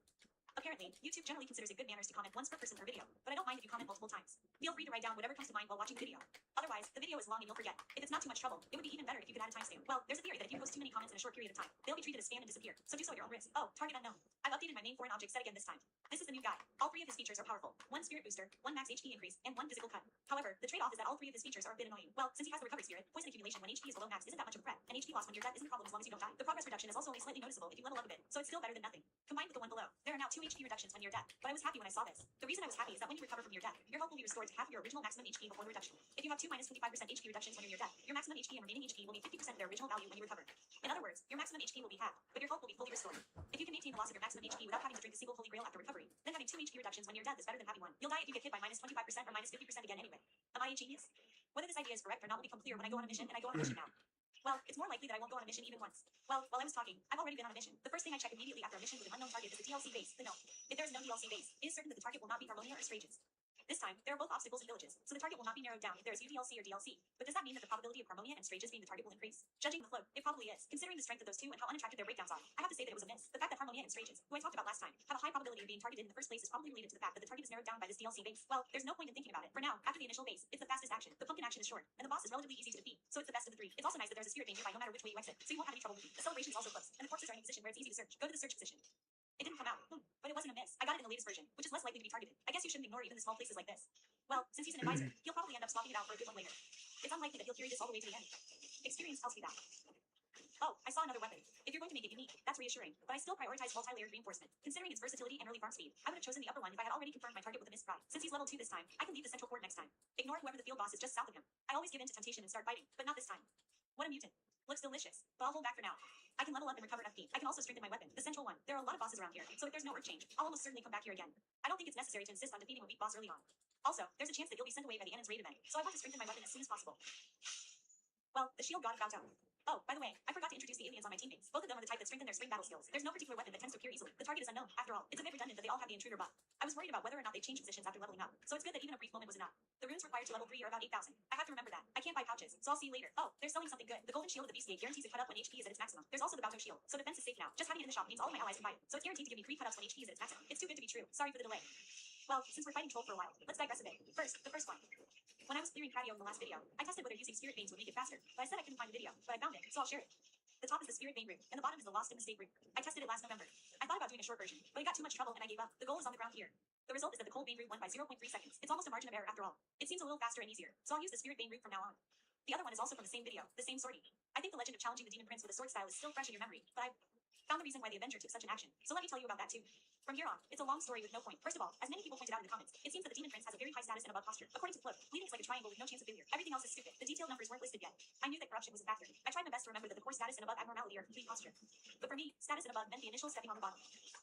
Apparently, YouTube generally considers it good manners to comment once per person per video, but I don't mind if you comment multiple times. Feel free to write down whatever comes to mind while watching the video. Otherwise, the video is long and you'll forget. If it's not too much trouble, it would be even better if you could add a timestamp. Well, there's a theory that if you post too many comments in a short period of time, they'll be treated as spam and disappear. So do so at your own risk. Oh, target unknown. I've updated my main foreign object set again this time. This is the new guy. All 3 of his features are powerful. 1 spirit booster, 1 max HP increase, and 1 physical cut. However, the trade-off is that all 3 of his features are a bit annoying. Well, since he has the recovery spirit, poison accumulation when HP is below max isn't that much of a threat, and HP loss when you're dead isn't a problem as long as you don't die. The progress reduction is also only slightly noticeable if you level up a bit, so it's still better than nothing. Combined with the one below, there are now 2 HP reductions when you're dead, but I was happy when I saw this. The reason I was happy is that when you recover from your death, your health will be restored to half of your original maximum HP before the reduction. If you have 2 minus 25% HP reductions when you're near death, your maximum HP and remaining HP will be 50% of their original value when you recover. In other words, your maximum HP will be halved, but your health will be fully restored. If you can maintain the loss of your maximum HP without having to drink the single holy grail after recovery, then having 2 HP reductions when you're dead is better than having 1. You'll die if you get hit by minus 25% or minus 50% again anyway. Am I a genius? Whether this idea is correct or not will become clear when I go on a mission, and I go on a mission now. Well, it's more likely that I won't go on a mission even once. Well, while I was talking, I've already been on a mission. The first thing I check immediately after a mission with an unknown target is the DLC base, the gnome. If there is no DLC base, it is certain that the target will not be Harmonia or Strages. This time, there are both obstacles and villages, so the target will not be narrowed down if there is UDLC or DLC. But does that mean that the probability of Harmonia and Strages being the target will increase? Judging the float, it probably is. Considering the strength of those 2 and how unattractive their breakdowns are, I have to say that it was a miss. The fact that Harmonia and Strages, who I talked about last time, have a high probability of being targeted in the first place is probably related to the fact that the target is narrowed down by this DLC base. Well, there's no point in thinking about it. For now, after the initial base, it's the fastest action. The pumpkin action is short, and the boss is relatively easy to defeat, so it's the best of the 3. It's also nice that there's a spirit being nearby no matter which way you exit, so you won't have any trouble with it. The celebration is also close, and the corpses are in a position where it's easy to search. Go to the search position. It didn't come out, but it wasn't a miss. I got it in the latest version, which is less likely to be targeted. I guess you shouldn't ignore even the small places like this. Well, since he's an advisor, he'll probably end up swapping it out for a good one later. It's unlikely that he'll carry this all the way to the end. Experience tells me that. Oh, I saw another weapon. If you're going to make it unique, that's reassuring, but I still prioritize multi-layered reinforcement. Considering its versatility and early farm speed, I would have chosen the upper one if I had already confirmed my target with a missed pride. Since he's level 2 this time, I can leave the central court next time. Ignore whoever the field boss is just south of him. I always give in to temptation and start fighting, but not this time. What a mutant. Looks delicious, but I'll hold back for now. I can level up and recover FP. I can also strengthen my weapon, the central one. There are a lot of bosses around here, so if there's no orc change, I'll almost certainly come back here again. I don't think it's necessary to insist on defeating a weak boss early on. Also, there's a chance that you'll be sent away by the Annon's raid event, so I want to strengthen my weapon as soon as possible. Well, the shield god of Bao'Zhou. Oh, by the way, I forgot to introduce the aliens on my teammates. Both of them are the type that strengthen their spring battle skills. There's no particular weapon that tends to appear easily. The target is unknown. After all, it's a bit redundant that they all have the intruder buff. I was worried about whether or not they change positions after leveling up, so it's good that even a brief moment was enough. The runes required to level 3 are about 8,000. I have to remember that. I can't buy pouches, so I'll see you later. Oh, they're selling something good. The golden shield of the beast gate guarantees a cut up when HP is at its maximum. There's also the Bao'Zhou shield, so defense is safe now. Just having it in the shop means all of my allies can buy it, so it's guaranteed to give me 3 cut ups when HP is at its maximum. It's too good to be true. Sorry for the delay. Well, since we're fighting troll for a while, let's digress a bit. First, the first one. When I was clearing patio in the last video, I tested whether using spirit veins would make it faster, but I said I couldn't find the video, but I found it, so I'll share it. The top is the spirit vein route, and the bottom is the lost in the state route. I tested it last November. I thought about doing a short version, but it got too much trouble and I gave up. The goal is on the ground here. The result is that the cold vein route won by 0.3 seconds. It's almost a margin of error after all. It seems a little faster and easier, so I'll use the spirit vein route from now on. The other one is also from the same video, the same sortie. I think the legend of challenging the demon prince with a sword style is still fresh in your memory, but I found the reason why the Avenger took such an action. So let me tell you about that too. From here on, it's a long story with no point. First of all, as many people pointed out in the comments, it seems that the demon prince has a very high status and above posture. According to the float, bleeding is like a triangle with no chance of failure. Everything else is stupid. The detailed numbers weren't listed yet. I knew that corruption was a factor. I tried my best to remember that the core status and above abnormality are complete posture. But for me, status and above meant the initial stepping on the bottom.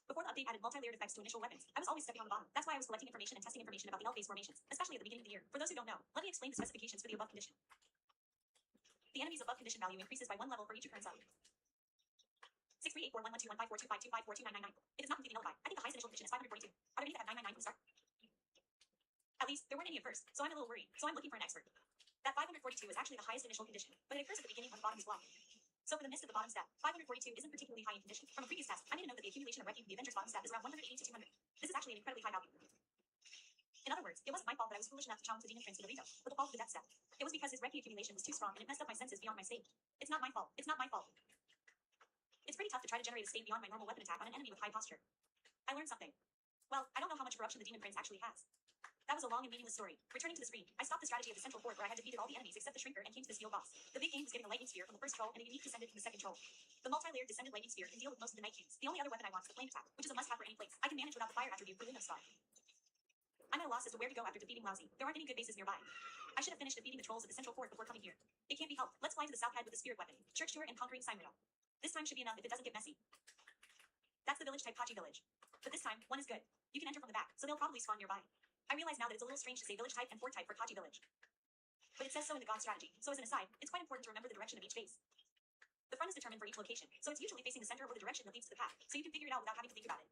Before the update added multi-layered effects to initial weapons, I was always stepping on the bottom. That's why I was collecting information and testing information about the L-phase formations, especially at the beginning of the year. For those who don't know, let me explain the specifications for the above condition. The enemy's above condition value increases by 1 level for each occurrence of 6384112154252542999. It is not completely nullified. I think the highest initial condition is 542. Are there any that have 999 from the start? At least, there weren't any at first, so I'm a little worried. So I'm looking for an expert. That 542 is actually the highest initial condition, but it occurs at the beginning when the bottom is blocked. So for the mist of the bottom step, 542 isn't particularly high in condition. From a previous test, I made a note that the accumulation of wrecking from the Avenger's bottom step is around 180 to 200. This is actually an incredibly high value. In other words, it wasn't my fault that I was foolish enough to challenge the demon prince with a veto, but the fault of the death step. It was because his wrecking accumulation was too strong and it messed up my senses beyond my state. It's not my fault. It's not my fault. It's pretty tough to try to generate a state beyond my normal weapon attack on an enemy with high posture. I learned something. Well, I don't know how much corruption the demon prince actually has. That was a long and meaningless story. Returning to the screen, I stopped the strategy of the central fort where I had defeated all the enemies except the shrinker and came to the steel boss. The big game was getting a lightning sphere from the first troll and a unique descendant from the second troll. The multi-layered descended lightning sphere can deal with most of the night kings. The only other weapon I want is the flame attack, which is a must-have for any place. I can manage without the fire attribute for Luno Star. I'm at a loss as to where to go after defeating Lousy. There aren't any good bases nearby. I should have finished defeating the trolls at the central fort before coming here. It can't be helped. Let's fly to the south head with the spirit weapon, church tour, and conquering Cymriel. This time should be enough if it doesn't get messy. That's the village type Kachi village. But this time, one is good. You can enter from the back, so they'll probably spawn nearby. I realize now that it's a little strange to say village type and fort type for Kachi village. but it says so in the God strategy. So as an aside, it's quite important to remember the direction of each base. The front is determined for each location, so it's usually facing the center or the direction that leads to the path, so you can figure it out without having to think about it.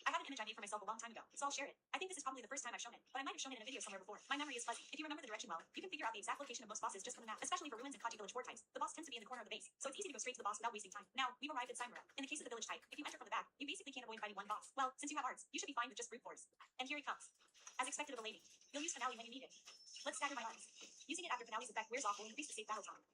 I have an image I made for myself a long time ago, so I'll share it. I think this is probably the first time I've shown it, but I might have shown it in a video somewhere before. My memory is fuzzy. If you remember the direction well, you can figure out the exact location of most bosses just from the map, especially for ruins and Kaji village 4 types. The boss tends to be in the corner of the base, so it's easy to go straight to the boss without wasting time. Now, we've arrived at Cymera. In the case of the village type, if you enter from the back, you basically can't avoid fighting one boss. Well, since you have arts, you should be fine with just brute force. And here he comes. As expected of a lady, you'll use finale when you need it. Let's stagger my arts. Using it after finale's effect wears off will increase the safe battle time.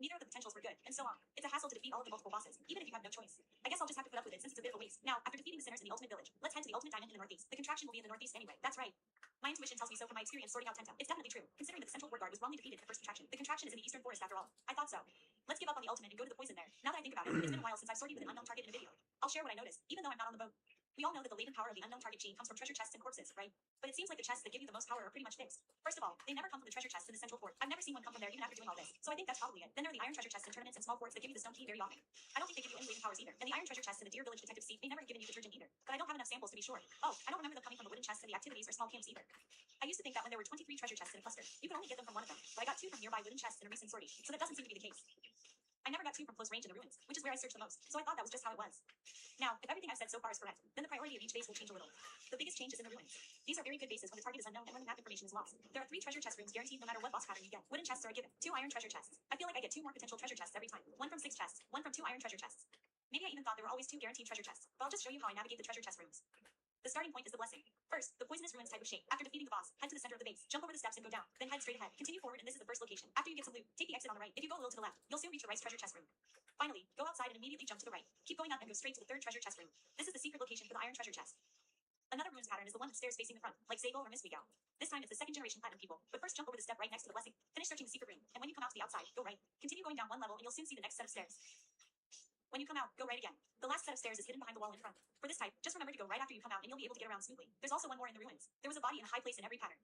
Neither of the potentials were good, and so on. It's a hassle to defeat all of the multiple bosses, even if you have no choice. I guess I'll just have to put up with it since it's a bit of a waste. Now, after defeating the sinners in the ultimate village, let's head to the ultimate diamond in the northeast. The contraction will be in the northeast anyway. That's right. My intuition tells me so from my experience sorting out Tenta. It's definitely true, considering that the central ward guard was wrongly defeated at the first contraction. The contraction is in the eastern forest after all. I thought so. Let's give up on the ultimate and go to the poison there. Now that I think about it, it's been a while since I've sorted with an unknown target in a video. I'll share what I noticed, even though I'm not on the boat. We all know that the latent power of the unknown target gene comes from treasure chests and corpses, right? But it seems like the chests that give you the most power are pretty much fixed. First of all, they never come from the treasure chests in the central fort. I've never seen one come from there even after doing all this. So I think that's probably it. Then there are the iron treasure chests in tournaments and small forts that give you the stone key very often. I don't think they give you any latent powers either. And the iron treasure chests in the Deer Village detective seat may never have given you detergent either. But I don't have enough samples to be sure. Oh, I don't remember them coming from the wooden chests in the activities or small camps either. I used to think that when there were 23 treasure chests in a cluster, you could only get them from one of them. But I got 2 from nearby wooden chests in a recent sortie, so that doesn't seem to be the case. I never got 2 from close range in the ruins, which is where I searched the most, so I thought that was just how it was. Now, if everything I've said so far is correct, then the priority of each base will change a little. The biggest change is in the ruins. These are very good bases when the target is unknown and when the map information is lost. There are 3 treasure chest rooms guaranteed no matter what boss pattern you get. Wooden chests are a given. 2 iron treasure chests. I feel like I get 2 more potential treasure chests every time. 1 from 6 chests, 1 from 2 iron treasure chests. Maybe I even thought there were always 2 guaranteed treasure chests, but I'll just show you how I navigate the treasure chest rooms. The starting point is the blessing. First, the poisonous ruins type of shape. After defeating the boss, head to the center of the base, jump over the steps and go down, then head straight ahead. Continue forward and this is the first location. After you get some loot, take the exit on the right. If you go a little to the left, you'll soon reach the right treasure chest room. Finally, go outside and immediately jump to the right. Keep going up and go straight to the 3rd treasure chest room. This is the secret location for the iron treasure chest. Another ruins pattern is the one with stairs facing the front, like Zagel or Miswegal. This time it's the 2nd generation platinum people, but first jump over the step right next to the blessing. Finish searching the secret room, and when you come out to the outside, go right. Continue going down 1 level and you'll soon see the next set of stairs. When you come out, go right again. The last set of stairs is hidden behind the wall in front. For this type, just remember to go right after you come out and you'll be able to get around smoothly. There's also 1 more in the ruins. There was a body in a high place in every pattern.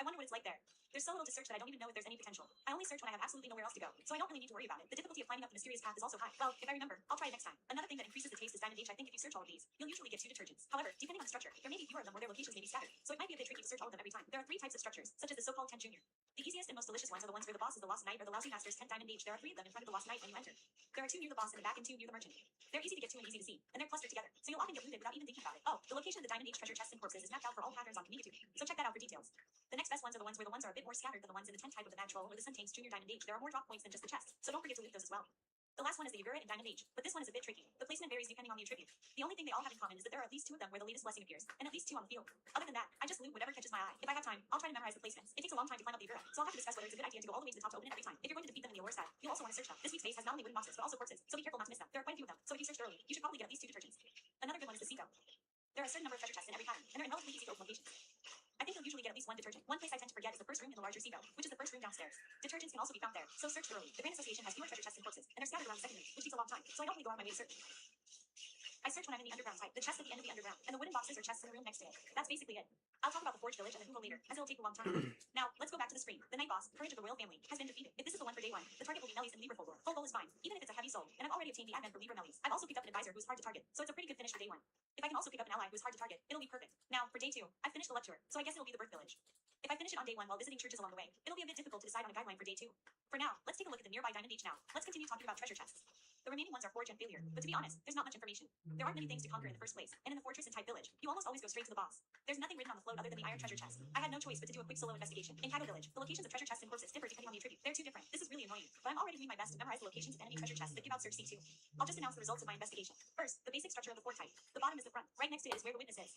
I wonder what it's like there. There's so little to search that I don't even know if there's any potential. I only search when I have absolutely nowhere else to go, so I don't really need to worry about it. The difficulty of climbing up the mysterious path is also high. Well, if I remember, I'll try it next time. Another thing that increases the taste is diamond age. I think if you search all of these, you'll usually get 2 detergents. However, depending on the structure, there may be fewer of them or their locations may be scattered, so it might be a bit tricky to search all of them every time. There are 3 types of structures, such as the so-called tent junior. The easiest and most delicious ones are the ones where the boss is the lost knight or the lousy master's 10 diamond age. There are 3 of them in front of the lost knight when you enter. There are 2 near the boss in the back and 2 near the merchant. They're easy to get to and easy to see, and they're clustered together, so you'll often get looted without even thinking about it. Oh, the location of the diamond age treasure chests and corpses is mapped out for all patterns on Community, so check that out for details. The next best ones are the ones where the ones are a bit more scattered than the ones in the 10 type of the mad troll or the Suntane's junior diamond age. There are more drop points than just the chests, so don't forget to loot those as well. The last one is the Ugura and Diamond Age, but this one is a bit tricky. The placement varies depending on the attribute. The only thing they all have in common is that there are at least 2 of them where the latest blessing appears, and at least 2 on the field. Other than that, I just loot whatever catches my eye. If I have time, I'll try to memorize the placements. It takes a long time to climb up the Ugura, so I'll have to discuss whether it's a good idea to go all the way to the top to open it every time. If you're going to defeat them in the Allure style, you'll also want to search them. This week's base has not only wooden boxes, but also corpses, so be careful not to miss them. There are quite a few of them, so if you searched early, you should probably get at least 2 detergents. Another good one is the Seago. There are a certain number of treasure chests in every pattern, and they're in relatively easy to open locations. I think you'll usually get at least 1 detergent. One place I tend to forget is the first room in the larger Seago, which is the first room downstairs. Detergents can also be found there, so search thoroughly. The Grand Association has fewer treasure chests and corpses, and they're scattered around the second room, which takes a long time, so I don't really go on my way to search. I search when I'm in the underground type, the chest at the end of the underground, and the wooden boxes or chests in the room next to it. That's basically it. I'll talk about the Forge Village and the Hoover later, as it'll take a long time. Now, let's go back to the screen. The Night Boss, Courage of the Royal Family, has been defeated. If this is the one for day 1, the target will be Mellies and Libra Folklore. Full goal is fine, even if it's a heavy soul, and I've already obtained the advent for Libra Mellies. I've also picked up an advisor who's hard to target, so it's a pretty good finish for day 1. If I can also pick up an ally who's hard to target, it'll be perfect. Now, for day 2, I've finished the lecture, so I guess it'll be the Birth Village. If I finish it on day 1 while visiting churches along the way, it'll be a bit difficult to decide on a guideline for day 2. For now, let's take a look at the nearby Diamond Age now. Let's continue talking about treasure chests. The remaining ones are Forge and Failure, but to be honest, there's not much information. There aren't many things to conquer in the first place, and in the fortress and type village, you almost always go straight to the boss. There's nothing written on the float other than the iron treasure chest. I had no choice but to do a quick solo investigation. In Kago Village, the locations of treasure chests and corpses differ depending on the attribute. They're 2 different. This is really annoying, but I'm already doing my best to memorize the locations of enemy treasure chests that give out Search C2. I'll just announce the results of my investigation. First, the basic structure of the fort type. The bottom is the front. Right next to it is where the witness is.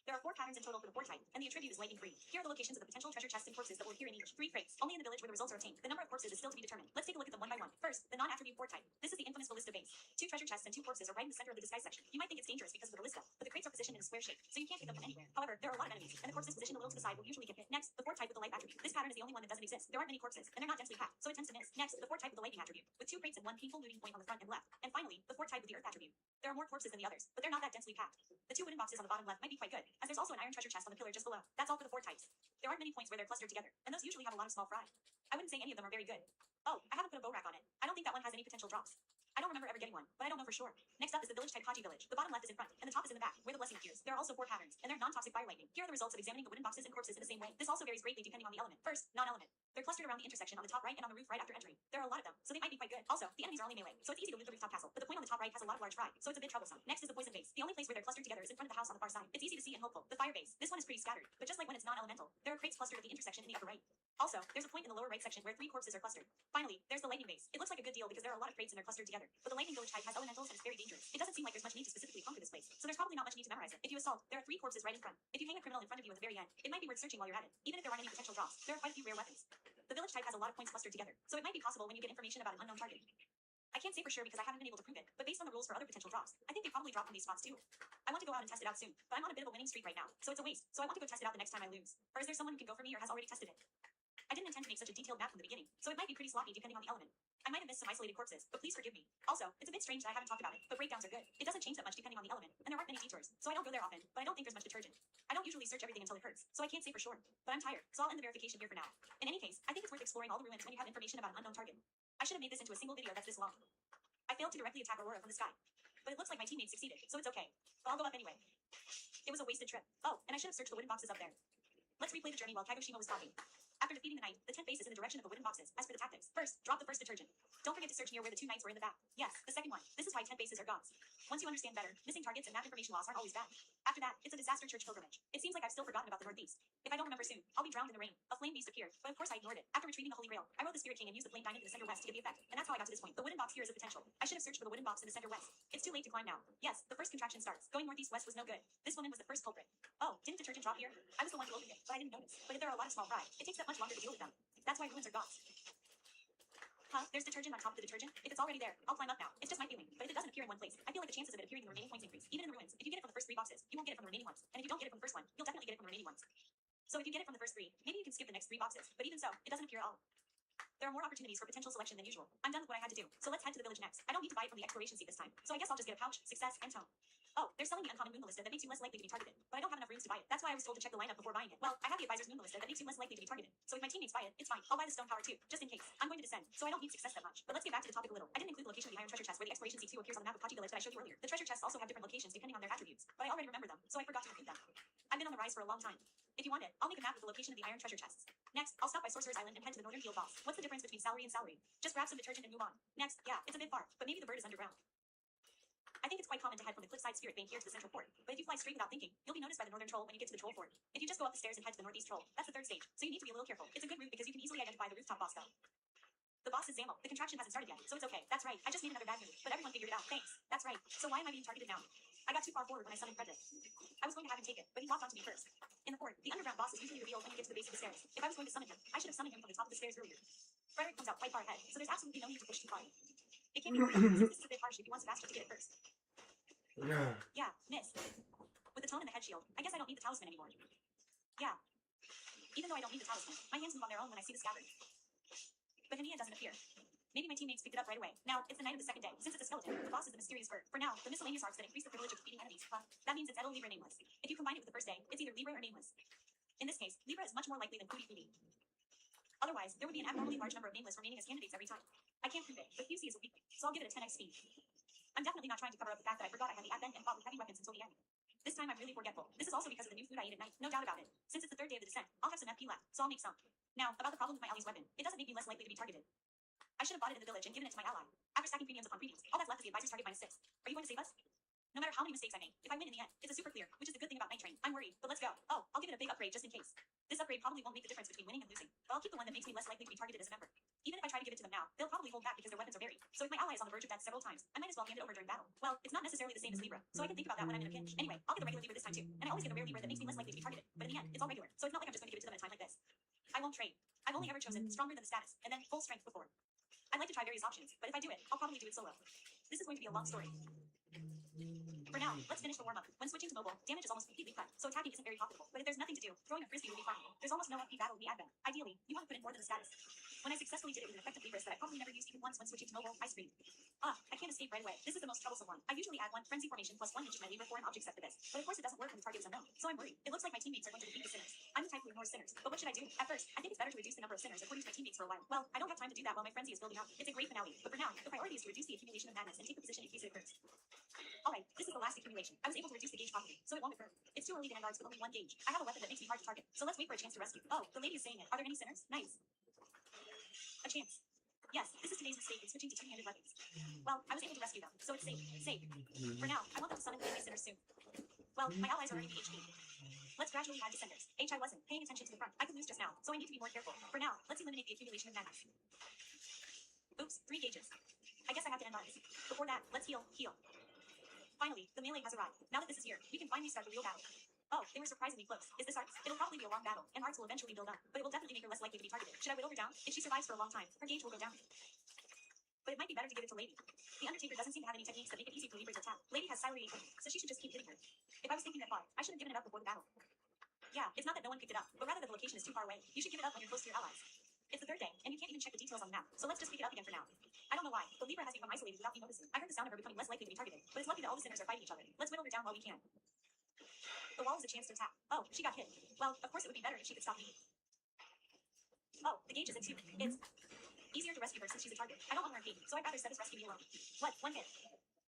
There are 4 patterns in total for the fort type, and the attribute is lightning free. Here are the locations of the potential treasure chests and corpses that will appear in each. 3 crates, only in the village where the results are obtained. The number of corpses is still to be determined. Let's take a look at them one by one. First, the non-attribute fort type. This is the infamous ballista base. 2 treasure chests and 2 corpses are right in the center of the disguise section. You might think it's dangerous because of the ballista, but the crates are positioned in a square shape, so you can't pick them from anywhere. However, there are a lot of enemies, and the corpses positioned a little to the side will usually get hit. Next, the fort type with the light attribute. This pattern is the only one that doesn't exist. There aren't many corpses, and they're not densely packed, so it tends to miss. Next, the fort type with the lightning attribute, with 2 crates and 1 painful looting point on the front and left. And finally, the fort type with the earth attribute. There are more corpses than the others, but they're not that densely packed. The 2 wooden boxes on the bottom left might be quite good, as there's also an iron treasure chest on the pillar just below. That's all for the 4 types. There aren't many points where they're clustered together, and those usually have a lot of small fry. I wouldn't say any of them are very good. Oh, I haven't put a bow rack on it. I don't think that one has any potential drops. I don't remember ever getting one, but I don't know for sure. Next up is the village type Haji village. The bottom left is in front, and the top is in the back, where the blessing appears. There are also 4 patterns, and they're non-toxic fire lightning. Here are the results of examining the wooden boxes and corpses in the same way. This also varies greatly depending on the element. First, non-element. They're clustered around the intersection on the top right and on the roof right after entering. There are a lot of them, so they might be quite good. Also, the enemies are only melee, so it's easy to loot the rooftop castle, but the point on the top right has a lot of large fry, so it's a bit troublesome. Next is the poison base. The only place where they're clustered together is in front of the house on the far side. It's easy to see and hopeful. The fire base. This one is pretty scattered, but just like when it's non-elemental, there are crates clustered at the intersection in the upper right. Also, there's a point in the lower right section where 3 corpses are clustered. Finally, there's the lightning base. It looks like a good deal because there are a lot of crates and they're clustered together. But the lightning village type has elementals and it's very dangerous. It doesn't seem like there's much need to specifically conquer this place, so there's probably not much need to memorize it. If you assault, there are 3 corpses right in front. If you hang a criminal in front of you at the very end, it might be worth searching while you're at it. Even if there aren't any potential drops, there are quite a few rare weapons. The village type has a lot of points clustered together, so it might be possible when you get information about an unknown target. I can't say for sure because I haven't been able to prove it, but based on the rules for other potential drops, I think they probably drop from these spots too. I want to go out and test it out soon, but I'm on a bit of a winning streak right now, so it's a waste. So I want to go test it out the next time I lose. Or is there someone who can go for me or has already tested it? I didn't intend to make such a detailed map from the beginning, so it might be pretty sloppy depending on the element. I might have missed some isolated corpses, but please forgive me. Also, it's a bit strange that I haven't talked about it, but breakdowns are good. It doesn't change that much depending on the element, and there aren't many detours, so I don't go there often, but I don't think there's much detergent. I don't usually search everything until it hurts, so I can't say for sure. But I'm tired, so I'll end the verification here for now. In any case, I think it's worth exploring all the ruins when you have information about an unknown target. I should have made this into a single video that's this long. I failed to directly attack Aurora from the sky, but it looks like my teammates succeeded, so it's okay. But I'll go up anyway. It was a wasted trip. Oh, and I should have searched the wooden boxes up there. Let's replay the journey while Kagoshima was talking. After defeating the knight, the 10th base is in the direction of the wooden boxes. As for the tactics, first, drop the first detergent. Don't forget to search near where the 2 knights were in the back. Yes, the second one. This is why 10th bases are gods. Once you understand better, missing targets and map information loss aren't always bad. After that, it's a disaster church pilgrimage. It seems like I've still forgotten about the northeast. If I don't remember soon, I'll be drowned in the rain. A flame beast appeared, but of course I ignored it. After retrieving the Holy Grail, I wrote the Spirit King and used the flame diamond in the center west to get the effect, and that's how I got to this point. The wooden box here is a potential. I should have searched for the wooden box in the center west. It's too late to climb now. Yes, the first contraction starts. Going northeast west was no good. This woman was the first culprit. Oh, didn't detergent drop here? I was the one who opened it, but I didn't notice. But if there are a lot of small fry, it takes that much longer to deal with them. That's why ruins are gods. Huh? There's detergent on top of the detergent? If it's already there, I'll climb up now. It's just my feeling. But if it doesn't appear in one place, I feel like the chances of it appearing in the remaining points increase. Even in the ruins, if you get it from the first 3 boxes, you won't get it from the remaining ones. And if you don't get it from the first one, you'll definitely get it from the remaining ones. So if you get it from the first 3, maybe you can skip the next 3 boxes. But even so, it doesn't appear at all. There are more opportunities for potential selection than usual. I'm done with what I had to do, so let's head to the village next. I don't need to buy it from the exploration seat this time, so I guess I'll just get a pouch, success, and tone. Oh, they're selling the uncommon moon ballista that makes you less likely to be targeted, but I don't have enough rooms to buy it. That's why I was told to check the lineup before buying it. Well, I have the advisor's moon ballista that makes you less likely to be targeted, so if my teammates buy it, it's fine. I'll buy the stone power too, just in case. I'm going to descend, so I don't need success that much. But let's get back to the topic a little. I didn't include the location of the iron treasure chest where the exploration seat 2 appears on the map of Hachi village that I showed you earlier. The treasure chests also have different locations depending on their attributes, but I already remember them, so I forgot to repeat them. I've been on the rise for a long time. If you want it, I'll make a map with the location of the iron treasure chests. Next, I'll stop by Sorcerer's Island and head to the northern field boss. What's the difference between salary and salary? Just grab some detergent and move on. Next, yeah, it's a bit far, but maybe the bird is underground. I think it's quite common to head from the cliffside spirit bank here to the central fort, but if you fly straight without thinking, you'll be noticed by the northern troll when you get to the troll fort. If you just go up the stairs and head to the northeast troll, that's the 3rd stage, so you need to be a little careful. It's a good route because you can easily identify the rooftop boss though. The boss is Zamo. The contraction hasn't started yet, so it's okay. That's right. I just made another bad move, but everyone figured it out. Thanks. That's right. So why am I being targeted now? I got too far forward when I summoned Frederick. I was going to have him take it, but he locked onto me first. In the fort, the underground boss is usually revealed when you get to the base of the stairs. If I was going to summon him, I should have summoned him from the top of the stairs earlier. Frederick comes out quite far ahead, so there's absolutely no need to push too far. It can't be hard, since this is a bit harsh if he wants faster to get it first. Yeah, miss. With the tone and the head shield, I guess I don't need the talisman anymore. Yeah. Even though I don't need the talisman, my hands move on their own when I see the scabbard. But Hania doesn't appear. Maybe my teammates picked it up right away. Now, it's the night of the 2nd day. Since it's a skeleton, the boss is the mysterious bird. For now, the miscellaneous arts that increase the privilege of defeating enemies. That means it's Edo Libra nameless. If you combine it with the first day, it's either Libra or nameless. In this case, Libra is much more likely than Foodie Foodie. Otherwise, there would be an abnormally large number of nameless remaining as candidates every time. I can't prove it, but QC is a weak, so I'll give it a 10x speed. I'm definitely not trying to cover up the fact that I forgot I had the advent and fought with heavy weapons until the end. This time I'm really forgetful. This is also because of the new food I ate at night. No doubt about it. Since it's the 3rd day of the descent, I'll have some FP left, so I'll make some. Now, about the problem with my ally's weapon. It doesn't make me less likely to be targeted. I should have bought it in the village and given it to my ally. After stacking premiums upon premiums, all that's left is the advisor's target -6. Are you going to save us? No matter how many mistakes I make, if I win in the end, it's a super clear, which is the good thing about Nightreign. I'm worried, but let's go. Oh, I'll give it a big upgrade just in case. This upgrade probably won't make the difference between winning and losing, but I'll keep the one that makes me less likely to be targeted as a member. Even if I try to give it to them now, they'll probably hold back because their weapons are buried. So if my ally is on the verge of death several times, I might as well hand it over during battle. Well, it's not necessarily the same as Libra, so I can think about that when I'm in a pinch. Anyway, I'll get the regular Libra this time too, and I always get the rare Libra that makes me less likely to be targeted. But in the end, it's all regular, so it's not like I'm just going to give it to them at a time like this. I won't trade. I've only ever chosen stronger than the status, and then full strength before. I'd like to try various options, but if I do it, I'll probably do it solo. This is going to be a long story. For now, let's finish the warm-up. When switching to mobile, damage is almost completely cut, so attacking isn't very profitable. But if there's nothing to do, throwing a frisbee will be fine. There's almost no FP battle in the advent. Ideally, you want to put in more than the status. When I successfully did it with an effective Libris that I probably never used even once when switching to mobile, I screamed. I can't escape right away. This is the most troublesome one. I usually add one frenzy formation plus 1 inch to my lever for an object set for this. But of course it doesn't work when the target is unknown. So I'm worried. It looks like my teammates are going to defeat the sinners. I'm the type who ignores sinners. But what should I do? At first, I think it's better to reduce the number of sinners according to my teammates for a while. Well, I don't have time to do that while my frenzy is building up. It's a great finale. But for now, the priority is to reduce the accumulation of madness and take the position in case it occurs. Alright, this is the last accumulation. I was able to reduce the gauge properly, so it won't occur. It's too early to end guards with only 1 gauge. I have a weapon that makes me hard to target. So let's wait for a chance to rescue. Oh, the lady is saying it. Are there any sinners? Nice. A chance. Yes, this is today's mistake in switching to two-handed weapons. Well, I was able to rescue them, so it's safe. Safe. For now, I want them to summon the enemy sinners soon. Well, my allies are already HP. Let's gradually add descenders. I wasn't paying attention to the front. I could lose just now, so I need to be more careful. For now, let's eliminate the accumulation of madness. Oops, 3 gauges. I guess I have to end ours. Before that, let's heal. Finally, the melee has arrived. Now that this is here, we can finally start the real battle. Oh, they were surprisingly close. Is this Arts? It'll probably be a long battle, and Arts will eventually build up, but it will definitely make her less likely to be targeted. Should I whittle her down? If she survives for a long time, her gauge will go down. But it might be better to give it to Lady. The Undertaker doesn't seem to have any techniques that make it easy for Libra to attack. Lady has Silent so she should just keep hitting her. If I was thinking that far, I should have given it up before the battle. Yeah, it's not that no one picked it up, but rather that the location is too far away. You should give it up when you're close to your allies. It's the 3rd day, and you can't even check the details on the map, so let's just pick it up again for now. I don't know why, but Libra has become isolated without me noticing. I heard the sound of her becoming less likely to be targeted, but it's lucky that all the sinners are fighting each other. Let's whittle her down while we can. The wall is a chance to attack. Oh, she got hit. Well, of course it would be better if she could stop me. Oh, the gauge is at 2. It's easier to rescue her since she's a target. I don't want her in so I'd rather set this rescue me alone. What? 1 hit?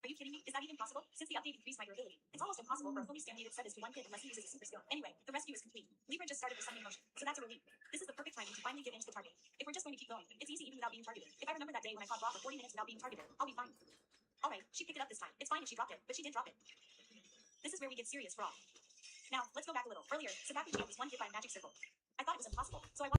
Are you kidding me? Is that even possible? Since the update increased my durability, it's almost impossible for a fully standard set to 1 hit unless he uses a super skill. Anyway, the rescue is complete. Libra just started the summoning motion, so that's a relief. This is the perfect time to finally get into the target. If we're just going to keep going, it's easy even without being targeted. If I remember that day when I fought Raw for 40 minutes without being targeted, I'll be fine. Alright, she picked it up this time. It's fine if she dropped it, but she did drop it. This is where we get serious for all. Now, let's go back a little. Earlier, Sabaku Chia was 1 hit by a magic circle. I thought it was impossible, so I watched